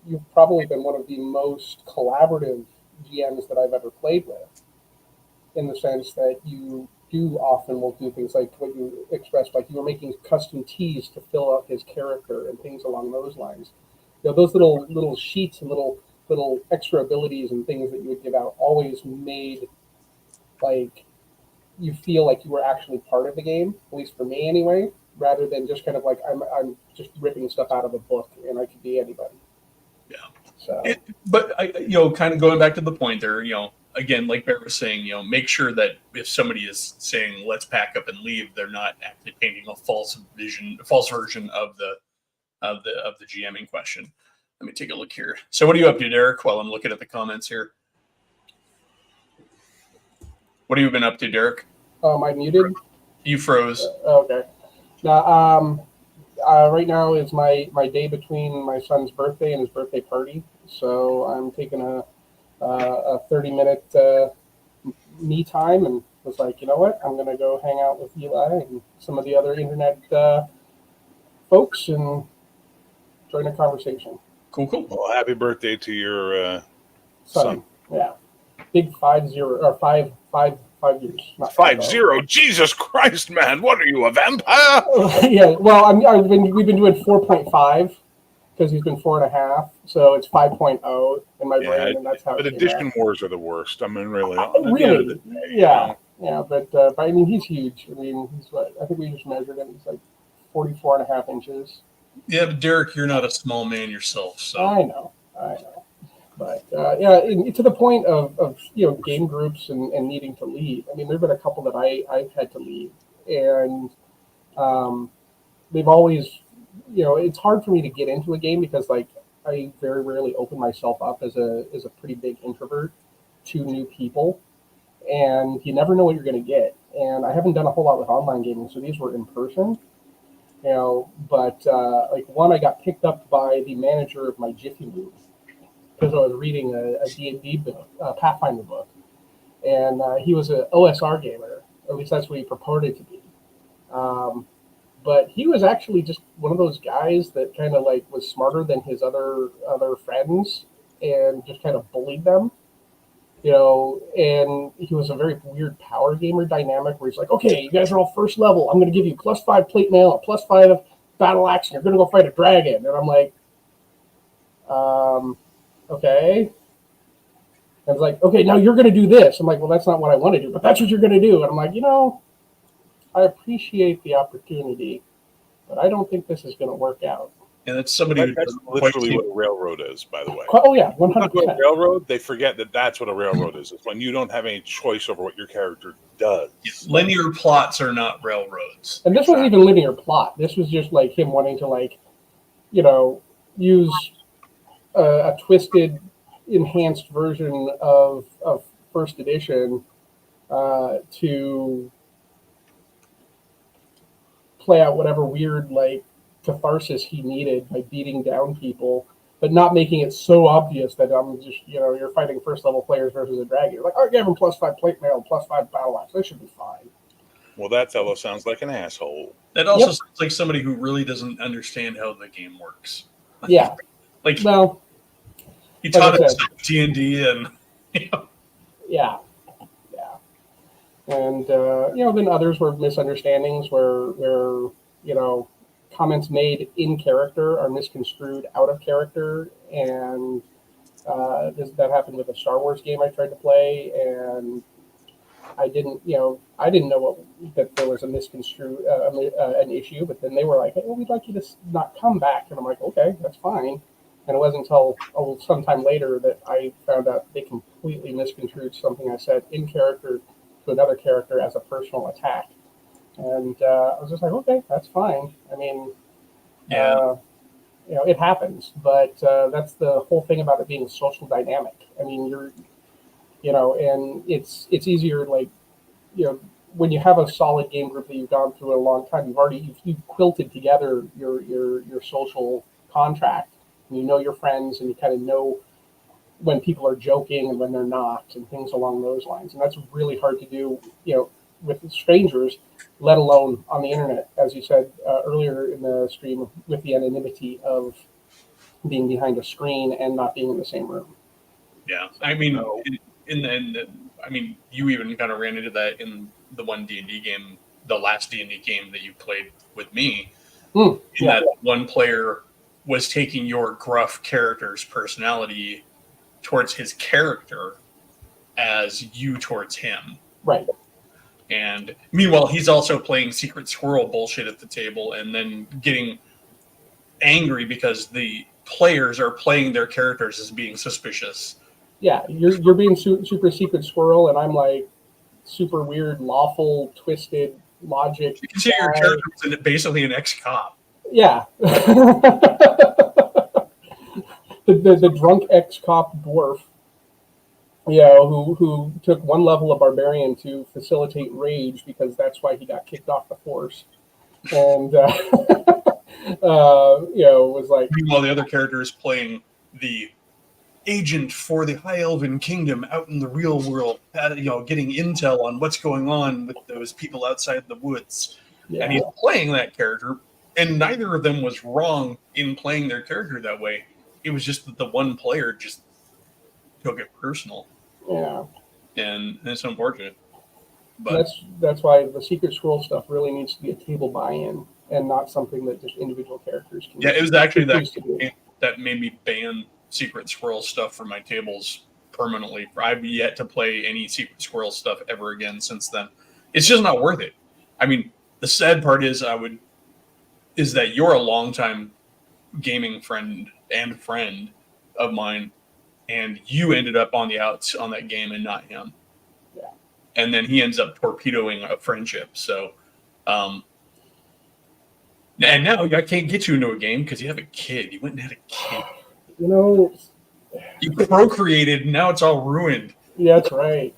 [SPEAKER 4] you've probably been one of the most collaborative GMs that I've ever played with, in the sense that you will do things like what you expressed, like you were making custom teas to fill out his character and things along those lines. Those little sheets and little extra abilities and things that you would give out always made, like, you feel like you were actually part of the game, at least for me anyway, rather than just kind of like I'm just ripping stuff out of a book and I could be anybody.
[SPEAKER 1] Yeah.
[SPEAKER 4] So,
[SPEAKER 1] but I, kind of going back to the point there, again, like Barrett was saying, make sure that if somebody is saying let's pack up and leave, they're not actually painting a false version of the GM in question. Let me take a look here. So what are you up to, Derek, while I'm looking at the comments here? What have you been up to, Derek?
[SPEAKER 4] am I muted?
[SPEAKER 1] You froze.
[SPEAKER 4] Okay. Now, right now is my day between my son's birthday and his birthday party. So I'm taking a 30-minute me time, and was like, you know what? I'm going to go hang out with Eli and some of the other internet folks and join a conversation.
[SPEAKER 1] Cool.
[SPEAKER 2] Well, happy birthday to your
[SPEAKER 4] Son. Yeah. Big 5-0 or 5 years. Not
[SPEAKER 2] 5-0. Jesus Christ, man! What are you, a vampire?
[SPEAKER 4] Yeah. Well, we've been doing 4.5 because he's been 4.5, so it's 5.0 in my brain, and that's how.
[SPEAKER 2] But
[SPEAKER 4] it came
[SPEAKER 2] addition
[SPEAKER 4] out.
[SPEAKER 2] wars are the worst. I mean, really.
[SPEAKER 4] Really? Yeah. Yeah, but I mean, he's huge. I mean, he's what? I think we just measured him. He's like 44.5 inches.
[SPEAKER 1] Yeah, but Derek, you're not a small man yourself, so
[SPEAKER 4] I know. But yeah, to the point of game groups and needing to leave. I mean, there've been a couple that I've had to leave, and they've always, it's hard for me to get into a game because like I very rarely open myself up as a pretty big introvert to new people, and you never know what you're going to get. And I haven't done a whole lot with online gaming, so these were in person. But like one, I got picked up by the manager of my Jiffy Lube because I was reading a D&D book, a Pathfinder book, and he was an OSR gamer, or at least that's what he purported to be. But he was actually just one of those guys that kind of like was smarter than his other friends and just kind of bullied them. And he was a very weird power gamer dynamic where he's like, okay, you guys are all first level. I'm going to give you +5 plate mail, +5 battle axe, and you're going to go fight a dragon. And I'm like, okay. And it's like, okay, now you're going to do this. I'm like, well, that's not what I want to do, but that's what you're going to do. And I'm like, I appreciate the opportunity, but I don't think this is going to work out.
[SPEAKER 1] And it's somebody who
[SPEAKER 2] That's literally what a railroad is, by the way.
[SPEAKER 4] Oh yeah, 100%.
[SPEAKER 2] Talk about railroad, they forget that that's what a railroad is. It's when you don't have any choice over what your character does.
[SPEAKER 1] linear plots are not railroads.
[SPEAKER 4] And this wasn't even linear plot. This was just like him wanting to use a twisted, enhanced version of first edition to play out whatever weird catharsis he needed by beating down people, but not making it so obvious that I'm just, you're fighting first level players versus a dragon. You're like, oh, give him +5 plate mail, +5 battle axe. They should be fine.
[SPEAKER 2] Well, that fellow sounds like an asshole.
[SPEAKER 1] That also sounds like somebody who really doesn't understand how the game works.
[SPEAKER 4] Yeah.
[SPEAKER 1] Well, he taught us D&D and
[SPEAKER 4] Yeah. And then others were misunderstandings where comments made in character are misconstrued out of character, and that happened with a Star Wars game I tried to play, and I didn't know that there was a misconstrued an issue, but then they were like, hey, well, we'd like you to not come back, and I'm like, okay, that's fine. And it wasn't until sometime later that I found out they completely misconstrued something I said in character to another character as a personal attack. And I was just like, okay, that's fine. I mean, it happens, but that's the whole thing about it being a social dynamic. I mean, and it's easier, when you have a solid game group that you've gone through a long time, you've quilted together your social contract, and you know your friends, and you kind of know when people are joking and when they're not, and things along those lines. And that's really hard to do, with strangers, let alone on the internet, as you said earlier in the stream, with the anonymity of being behind a screen and not being in the same room.
[SPEAKER 1] Yeah, I mean, you even kind of ran into that in the one D&D game, the last D&D game that you played with me. That one player was taking your gruff character's personality towards his character as you towards him.
[SPEAKER 4] Right.
[SPEAKER 1] And meanwhile, he's also playing secret squirrel bullshit at the table and then getting angry because the players are playing their characters as being suspicious.
[SPEAKER 4] Yeah, you're being super secret squirrel, and I'm like super weird, lawful, twisted logic.
[SPEAKER 1] You can see your character is basically an ex-cop.
[SPEAKER 4] Yeah. the drunk ex-cop dwarf, who took one level of barbarian to facilitate rage because that's why he got kicked off the force. And was like,
[SPEAKER 1] Meanwhile, the other character is playing the agent for the High Elven Kingdom out in the real world, getting intel on what's going on with those people outside the woods.
[SPEAKER 4] yeah,
[SPEAKER 1] And he's playing that character, and neither of them was wrong in playing their character that way. It was just that the one player just took it personal,
[SPEAKER 4] yeah.
[SPEAKER 1] and it's unfortunate. But
[SPEAKER 4] That's why the Secret Scroll stuff really needs to be a table buy-in and not something that just individual characters can.
[SPEAKER 1] yeah, it was actually
[SPEAKER 4] choose to do.
[SPEAKER 1] that made me ban Secret Squirrel stuff from my tables permanently. I've yet to play any Secret Squirrel stuff ever again since then. It's just not worth it. I mean, the sad part is that you're a longtime gaming friend of mine, and you ended up on the outs on that game and not him.
[SPEAKER 4] Yeah.
[SPEAKER 1] And then he ends up torpedoing a friendship. So, and now I can't get you into a game because you have a kid. You went and had a kid. You procreated, and now it's all ruined.
[SPEAKER 4] Yeah, that's right.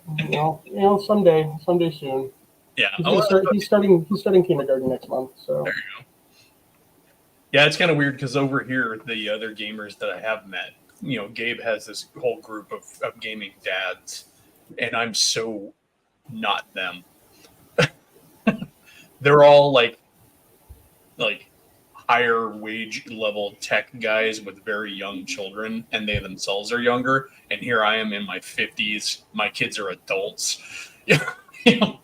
[SPEAKER 4] Someday soon.
[SPEAKER 1] Yeah,
[SPEAKER 4] He's starting kindergarten next month. So
[SPEAKER 1] there you go. Yeah, it's kind of weird because over here, the other gamers that I have met, Gabe has this whole group of gaming dads, and I'm so not them. They're all like higher wage level tech guys with very young children, and they themselves are younger. And here I am in my 50s. My kids are adults. And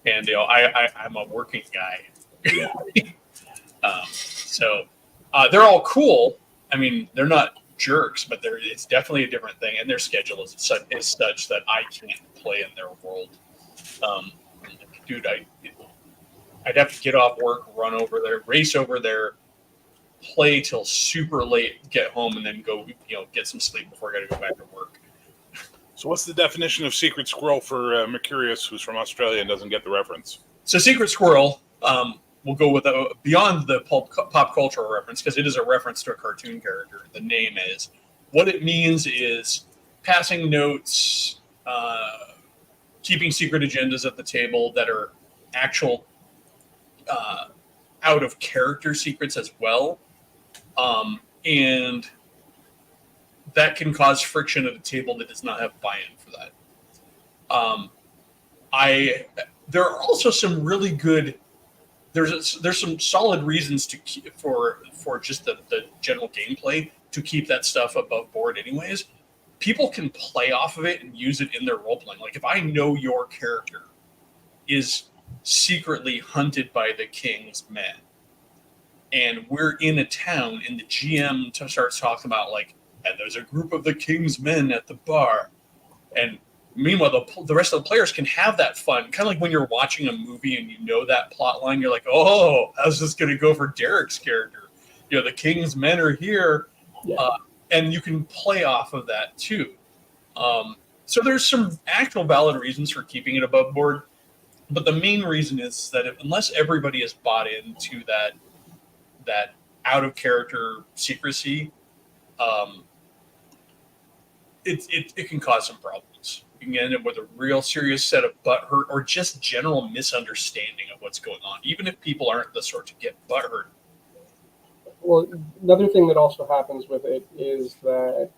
[SPEAKER 1] I'm a working guy. So they're all cool. I mean, they're not jerks, but it's definitely a different thing, and their schedule is such that I can't play in their world. Dude, I'd have to get off work, run over there, race over there, play till super late, get home, and then go, get some sleep before I got to go back to work.
[SPEAKER 2] So what's the definition of Secret Squirrel for Mercurius, who's from Australia and doesn't get the reference?
[SPEAKER 1] So Secret Squirrel, we'll go with beyond the pop cultural reference, because it is a reference to a cartoon character. The name is. What it means is passing notes, keeping secret agendas at the table that are actual out of character secrets as well. And that can cause friction at a table that does not have buy-in for that. There are also some really good. There's some solid reasons for just the general gameplay to keep that stuff above board. Anyways, people can play off of it and use it in their role playing. Like if I know your character is secretly hunted by the King's men, and we're in a town, and the GM starts talking about and there's a group of the King's men at the bar, and meanwhile the rest of the players can have that fun, kind of like when you're watching a movie and you know that plot line. You're like, oh, how's this going to go for Derek's character? The King's men are here, and you can play off of that too. So there's some actual valid reasons for keeping it above board. But the main reason is that unless everybody is bought into that out of character secrecy, it can cause some problems. You can end up with a real serious set of butthurt or just general misunderstanding of what's going on, even if people aren't the sort to get butthurt.
[SPEAKER 4] Well, another thing that also happens with it is that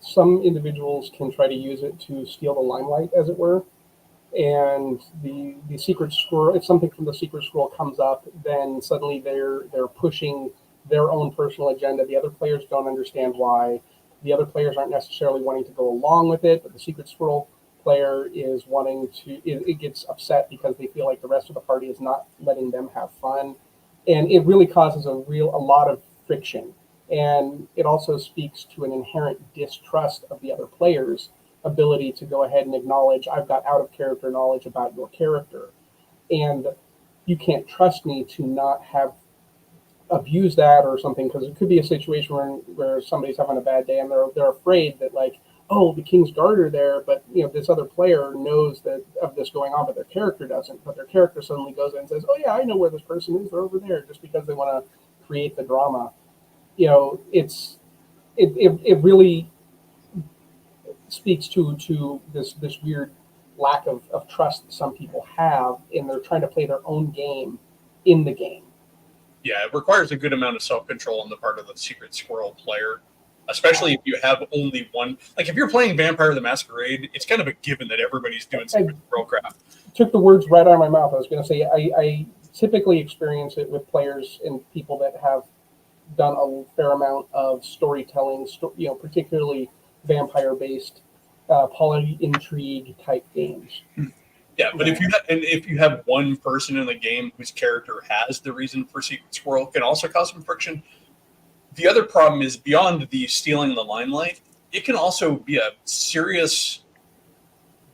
[SPEAKER 4] some individuals can try to use it to steal the limelight, as it were. And the Secret Squirrel, if something from the Secret Scroll comes up, then suddenly they're pushing their own personal agenda. The other players don't understand why. The other players aren't necessarily wanting to go along with it, but the Secret Squirrel player is wanting to. It gets upset because they feel like the rest of the party is not letting them have fun, and it really causes a lot of friction. And it also speaks to an inherent distrust of the other players' ability to go ahead and acknowledge, I've got out of character knowledge about your character, and you can't trust me to not have abused that or something, because it could be a situation where somebody's having a bad day and they're afraid that the King's Guard are there, but this other player knows that of this going on, but their character doesn't. But their character suddenly goes in and says, oh yeah, I know where this person is, they're over there, just because they want to create the drama. It really speaks to this weird lack of trust that some people have, and they're trying to play their own game in the game.
[SPEAKER 1] Yeah, it requires a good amount of self-control on the part of the Secret Squirrel player, especially if you have only one. Like if you're playing Vampire the Masquerade, it's kind of a given that everybody's doing Secret Squirrel craft.
[SPEAKER 4] Took the words right out of my mouth. I was going to say I typically experience it with players and people that have done a fair amount of storytelling, particularly vampire-based poly intrigue type games.
[SPEAKER 1] Yeah, but if you have one person in the game whose character has the reason for Secret Squirrel, it can also cause some friction. The other problem is beyond the stealing the limelight, it can also be a serious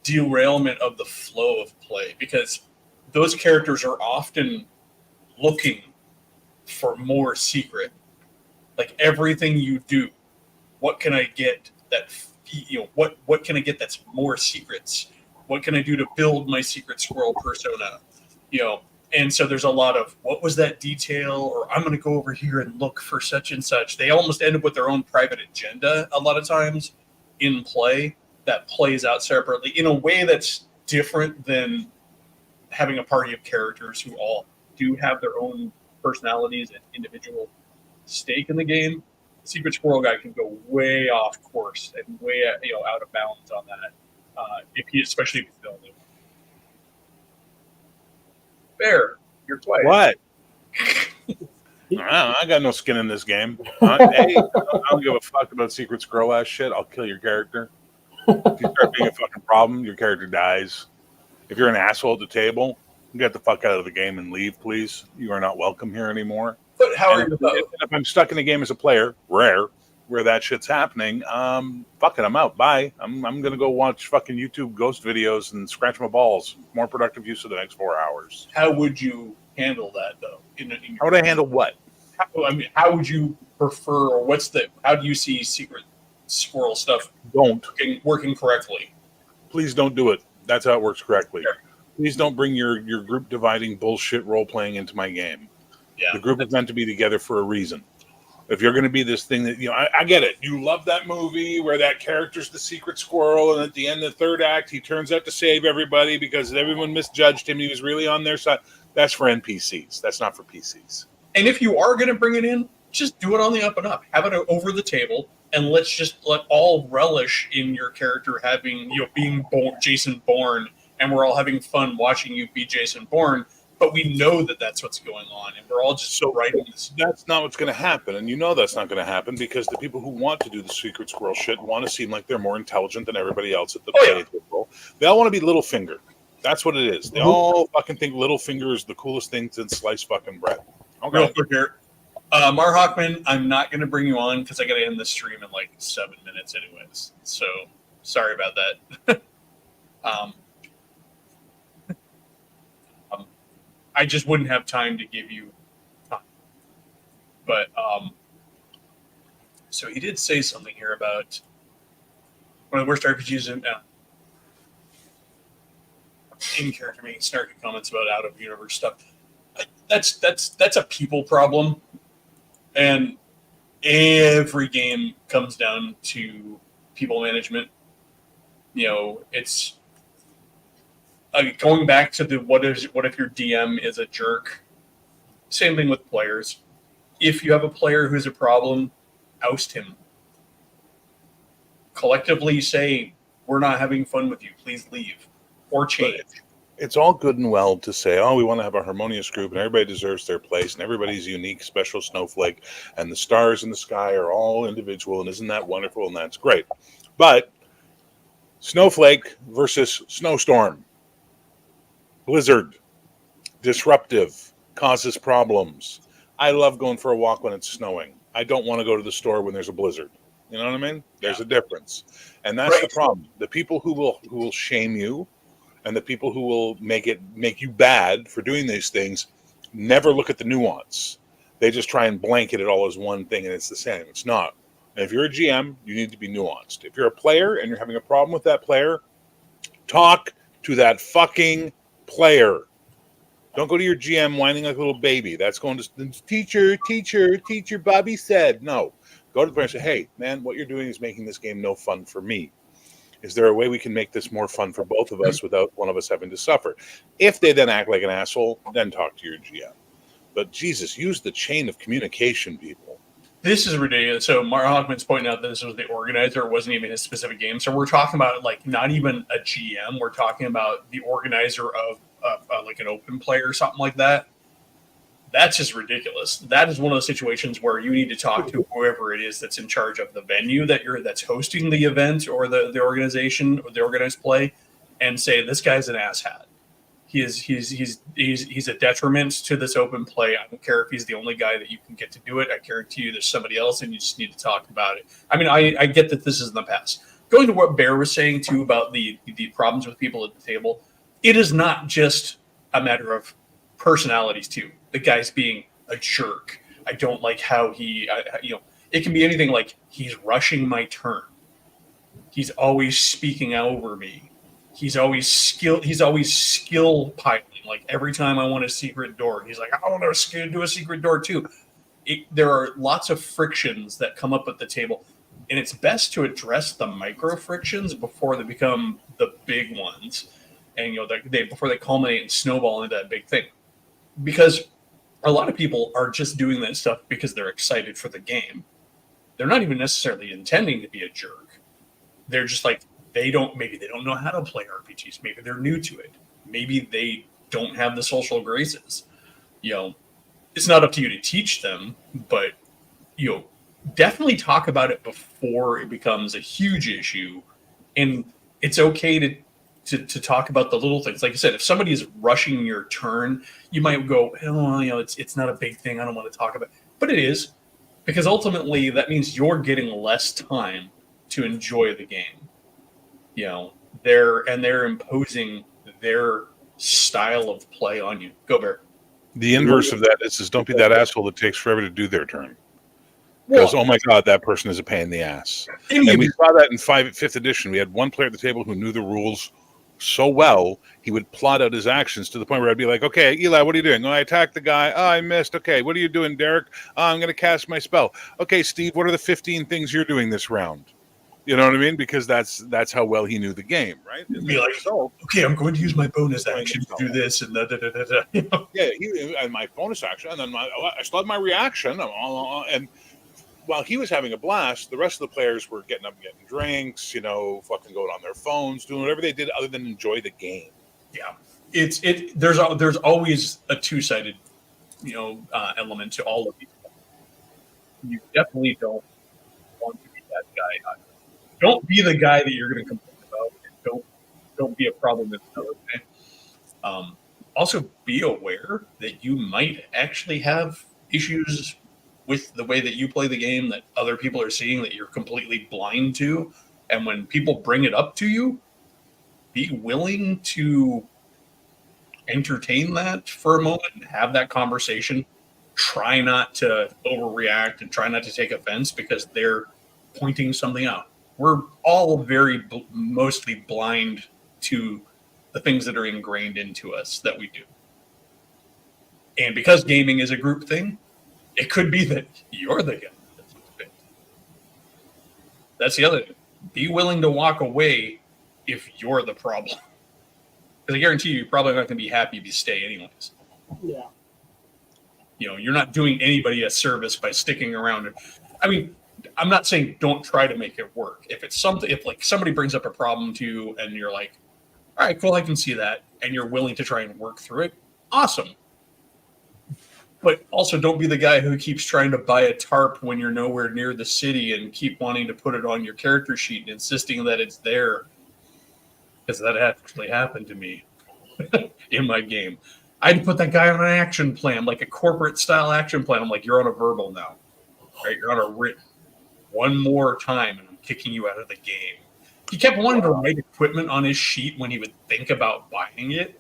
[SPEAKER 1] derailment of the flow of play because those characters are often looking for more secret. Like everything you do, what can I get that what can I get that's more secrets? What can I do to build my Secret Squirrel persona? And so there's a lot of what was that detail, or I'm going to go over here and look for such and such. They almost end up with their own private agenda a lot of times in play that plays out separately in a way that's different than having a party of characters who all do have their own personalities and individual stake in the game. Secret Squirrel guy can go way off course and way out of bounds on that. Especially if he's building. Bear, you're playing.
[SPEAKER 2] What? I got no skin in this game. I don't give a fuck about Secret Squirrel ass shit. I'll kill your character. If you start being a fucking problem, your character dies. If you're an asshole at the table, get the fuck out of the game and leave, please. You are not welcome here anymore.
[SPEAKER 1] But how are you?
[SPEAKER 2] If I'm stuck in a game as a player, rare, where that shit's happening, fuck it, I'm out. Bye. I'm gonna go watch fucking YouTube ghost videos and scratch my balls. More productive use of the next 4 hours.
[SPEAKER 1] How would you handle that though?
[SPEAKER 2] How would I handle what?
[SPEAKER 1] How would you prefer, or how do you see Secret Squirrel stuff working correctly?
[SPEAKER 2] Please don't do it. That's how it works correctly.
[SPEAKER 1] Sure.
[SPEAKER 2] Please don't bring your group dividing bullshit role playing into my game.
[SPEAKER 1] Yeah.
[SPEAKER 2] The group is meant to be together for a reason. If you're going to be this thing that, I get it. You love that movie where that character's the Secret Squirrel, and at the end of the third act, he turns out to save everybody because everyone misjudged him. He was really on their side. That's for NPCs. That's not for PCs.
[SPEAKER 1] And if you are going to bring it in, just do it on the up and up. Have it over the table, and let all relish in your character having, being Jason Bourne, and we're all having fun watching you be Jason Bourne. But we know that that's what's going on, and we're all just writing this.
[SPEAKER 2] That's not what's going to happen, and that's not going to happen because the people who want to do the Secret Squirrel shit want to seem like they're more intelligent than everybody else at the table. They all want to be Littlefinger. That's what it is. They all fucking think Littlefinger is the coolest thing since sliced fucking bread. Okay.
[SPEAKER 1] Real quick here. Mar Hockman, I'm not going to bring you on because I got to end the stream in like 7 minutes anyways. So, sorry about that. I just wouldn't have time to give you time. But, so he did say something here about one of the worst RPGs in character making snarky comments about out of universe stuff. That's a people problem, and every game comes down to people management. It's going back to what if your DM is a jerk. Same thing with players. If you have a player who's a problem, oust him. Collectively say, we're not having fun with you. Please leave or change.
[SPEAKER 2] It's all good and well to say, we want to have a harmonious group and everybody deserves their place and everybody's unique, special snowflake and the stars in the sky are all individual and isn't that wonderful and that's great. But snowflake versus snowstorm, blizzard, disruptive, causes problems. I love going for a walk when it's snowing. I don't want to go to the store when there's a blizzard. You know what I mean? There's a difference. And that's the problem. The people who will shame you and the people who will make you bad for doing these things never look at the nuance. They just try and blanket it all as one thing, and it's the same. It's not. And if you're a GM, you need to be nuanced. If you're a player and you're having a problem with that player, talk to that fucking player. Don't go to your GM whining like a little baby. That's going to teacher, Bobby said. No. Go to the player and say, hey, man, what you're doing is making this game no fun for me. Is there a way we can make this more fun for both of us without one of us having to suffer? If they then act like an asshole, then talk to your GM. But Jesus, use the chain of communication, people.
[SPEAKER 1] This is ridiculous. So Mark Hockman's pointing out that this was the organizer. It wasn't even a specific game. So we're talking about like not even a GM. We're talking about the organizer of like an open play or something like that. That's just ridiculous. That is one of those situations where you need to talk to whoever it is that's in charge of the venue that's hosting the event or the organization or the organized play, and say this guy's an asshat. He's a detriment to this open play. I don't care if he's the only guy that you can get to do it. I guarantee you there's somebody else, and you just need to talk about it. I mean, I get that this is in the past. Going to what Bear was saying too about the problems with people at the table, it is not just a matter of personalities too. The guy's being a jerk. I don't like how it can be anything like he's rushing my turn. He's always speaking over me. He's always skill piling. Like every time I want a secret door, he's like, I want to do a secret door too. There are lots of frictions that come up at the table, and it's best to address the micro frictions before they become the big ones, and before they culminate and snowball into that big thing. Because a lot of people are just doing that stuff because they're excited for the game. They're not even necessarily intending to be a jerk. They're just like, maybe they don't know how to play RPGs. Maybe they're new to it. Maybe they don't have the social graces. It's not up to you to teach them, but definitely talk about it before it becomes a huge issue. And it's okay to talk about the little things. Like I said, if somebody is rushing your turn, you might go, it's not a big thing. I don't want to talk about it. But it is, because ultimately that means you're getting less time to enjoy the game. They're imposing their style of play on you. Go Bear.
[SPEAKER 2] The inverse of that is don't be that asshole that takes forever to do their turn. Because, oh my God, that person is a pain in the ass. And we saw that in 5th edition. We had one player at the table who knew the rules so well, he would plot out his actions to the point where I'd be like, okay, Eli, what are you doing? Oh, I attacked the guy. Oh, I missed. Okay, what are you doing, Derek? Oh, I'm going to cast my spell. Okay, Steve, what are the 15 things you're doing this round? You know what I mean? Because that's how well he knew the game, right?
[SPEAKER 1] Be like, okay, I'm going to use my bonus action to do this and da.
[SPEAKER 2] Yeah, and my bonus action, and then I still had my reaction, and while he was having a blast, the rest of the players were getting up and getting drinks, fucking going on their phones, doing whatever they did other than enjoy the game.
[SPEAKER 1] Yeah, there's always a two-sided, element to all of these. You definitely don't want to be that guy. Don't be the guy that you're going to complain about. And don't be a problem in another way. Also, be aware that you might actually have issues with the way that you play the game that other people are seeing that you're completely blind to. And when people bring it up to you, be willing to entertain that for a moment and have that conversation. Try not to overreact and try not to take offense because they're pointing something out. We're all mostly blind to the things that are ingrained into us that we do. And because gaming is a group thing, it could be that you're the guy that's fit. That's the other thing. Be willing to walk away if you're the problem. Because I guarantee you're probably not going to be happy if you stay anyways.
[SPEAKER 4] Yeah.
[SPEAKER 1] You're not doing anybody a service by sticking around. I mean, I'm not saying don't try to make it work. If somebody brings up a problem to you and you're like, all right, cool, I can see that, and you're willing to try and work through it, awesome. But also don't be the guy who keeps trying to buy a tarp when you're nowhere near the city and keep wanting to put it on your character sheet and insisting that it's there. Because that actually happened to me in my game. I'd put that guy on an action plan, like a corporate style action plan. I'm like, you're on a verbal now, right? You're on a written. One more time and I'm kicking you out of the game. He kept wanting to write equipment on his sheet when he would think about buying it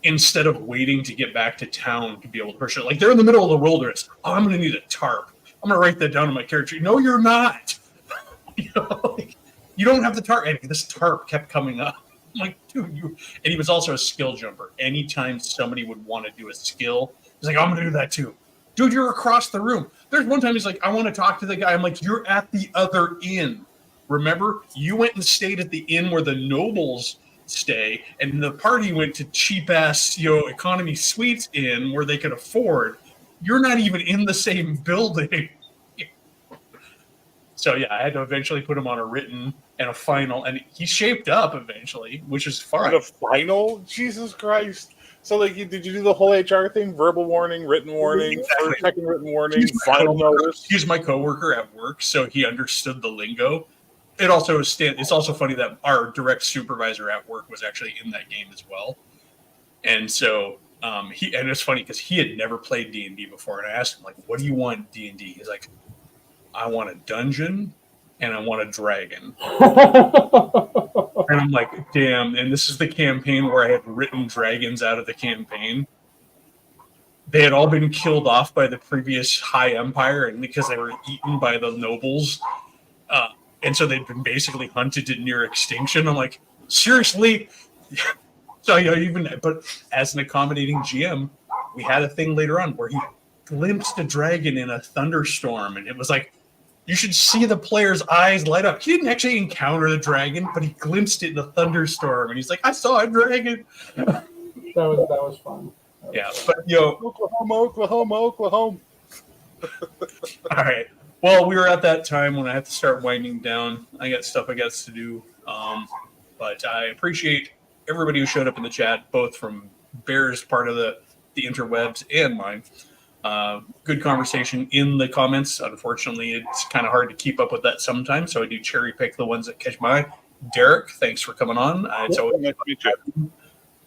[SPEAKER 1] instead of waiting to get back to town to be able to push it. Like they're in the middle of the wilderness. Oh, I'm going to need a tarp. I'm going to write that down in my character sheet. No, you're not. You don't have the tarp. And this tarp kept coming up. I'm like, dude, and he was also a skill jumper. Anytime somebody would want to do a skill, he's like, I'm going to do that too. Dude, you're across the room. There's one time he's like, I want to talk to the guy. I'm like, you're at the other inn. Remember, you went and stayed at the inn where the nobles stay, and the party went to cheap ass, economy suites in where they could afford. You're not even in the same building. So yeah, I had to eventually put him on a written and a final, and he shaped up eventually, which is fine.
[SPEAKER 2] The final, Jesus Christ! So like, did you do the whole HR thing? Verbal warning, written warning,
[SPEAKER 1] Exactly.
[SPEAKER 2] first, second written warning,
[SPEAKER 1] He's my
[SPEAKER 2] final
[SPEAKER 1] coworker.
[SPEAKER 2] notice.
[SPEAKER 1] He's my coworker at work, so he understood the lingo. It also it's also funny that our direct supervisor at work was actually in that game as well, and so and it's funny because he had never played D&D before, and I asked him like, "What do you want D&D?" He's like, "I want a dungeon and I want a dragon." And I'm like, "Damn!" And this is the campaign where I had written dragons out of the campaign. They had all been killed off by the previous High Empire, and because they were eaten by the nobles. And so they'd been basically hunted to near extinction. I'm like, seriously? So, but as an accommodating GM, we had a thing later on where he glimpsed a dragon in a thunderstorm. And it was like, you should see the player's eyes light up. He didn't actually encounter the dragon, but he glimpsed it in a thunderstorm. And he's like, I saw a dragon.
[SPEAKER 4] That was fun.
[SPEAKER 1] Yeah, but
[SPEAKER 2] Oklahoma.
[SPEAKER 1] All right. Well, we were at that time when I have to start winding down. I got stuff I got to do. But I appreciate everybody who showed up in the chat, both from Bear's part of the interwebs and mine. Good conversation in the comments. Unfortunately, it's kind of hard to keep up with that sometimes, so I do cherry pick the ones that catch my eye. Derek, thanks for coming on. It's always
[SPEAKER 2] Nice to meet you.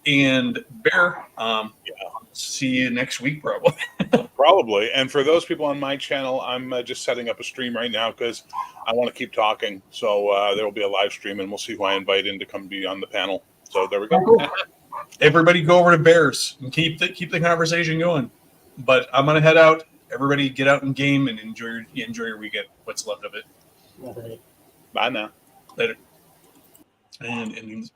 [SPEAKER 1] And Bear, see you next week probably.
[SPEAKER 2] Probably. And for those people on my channel, I'm just setting up a stream right now because I want to keep talking. So there will be a live stream, and we'll see who I invite in to come be on the panel. So there we go.
[SPEAKER 1] Everybody go over to Bears and keep the conversation going. But I'm gonna head out. Everybody get out and game and enjoy your weekend. What's left of it.
[SPEAKER 4] All right.
[SPEAKER 2] Bye now.
[SPEAKER 1] Later. And ending this.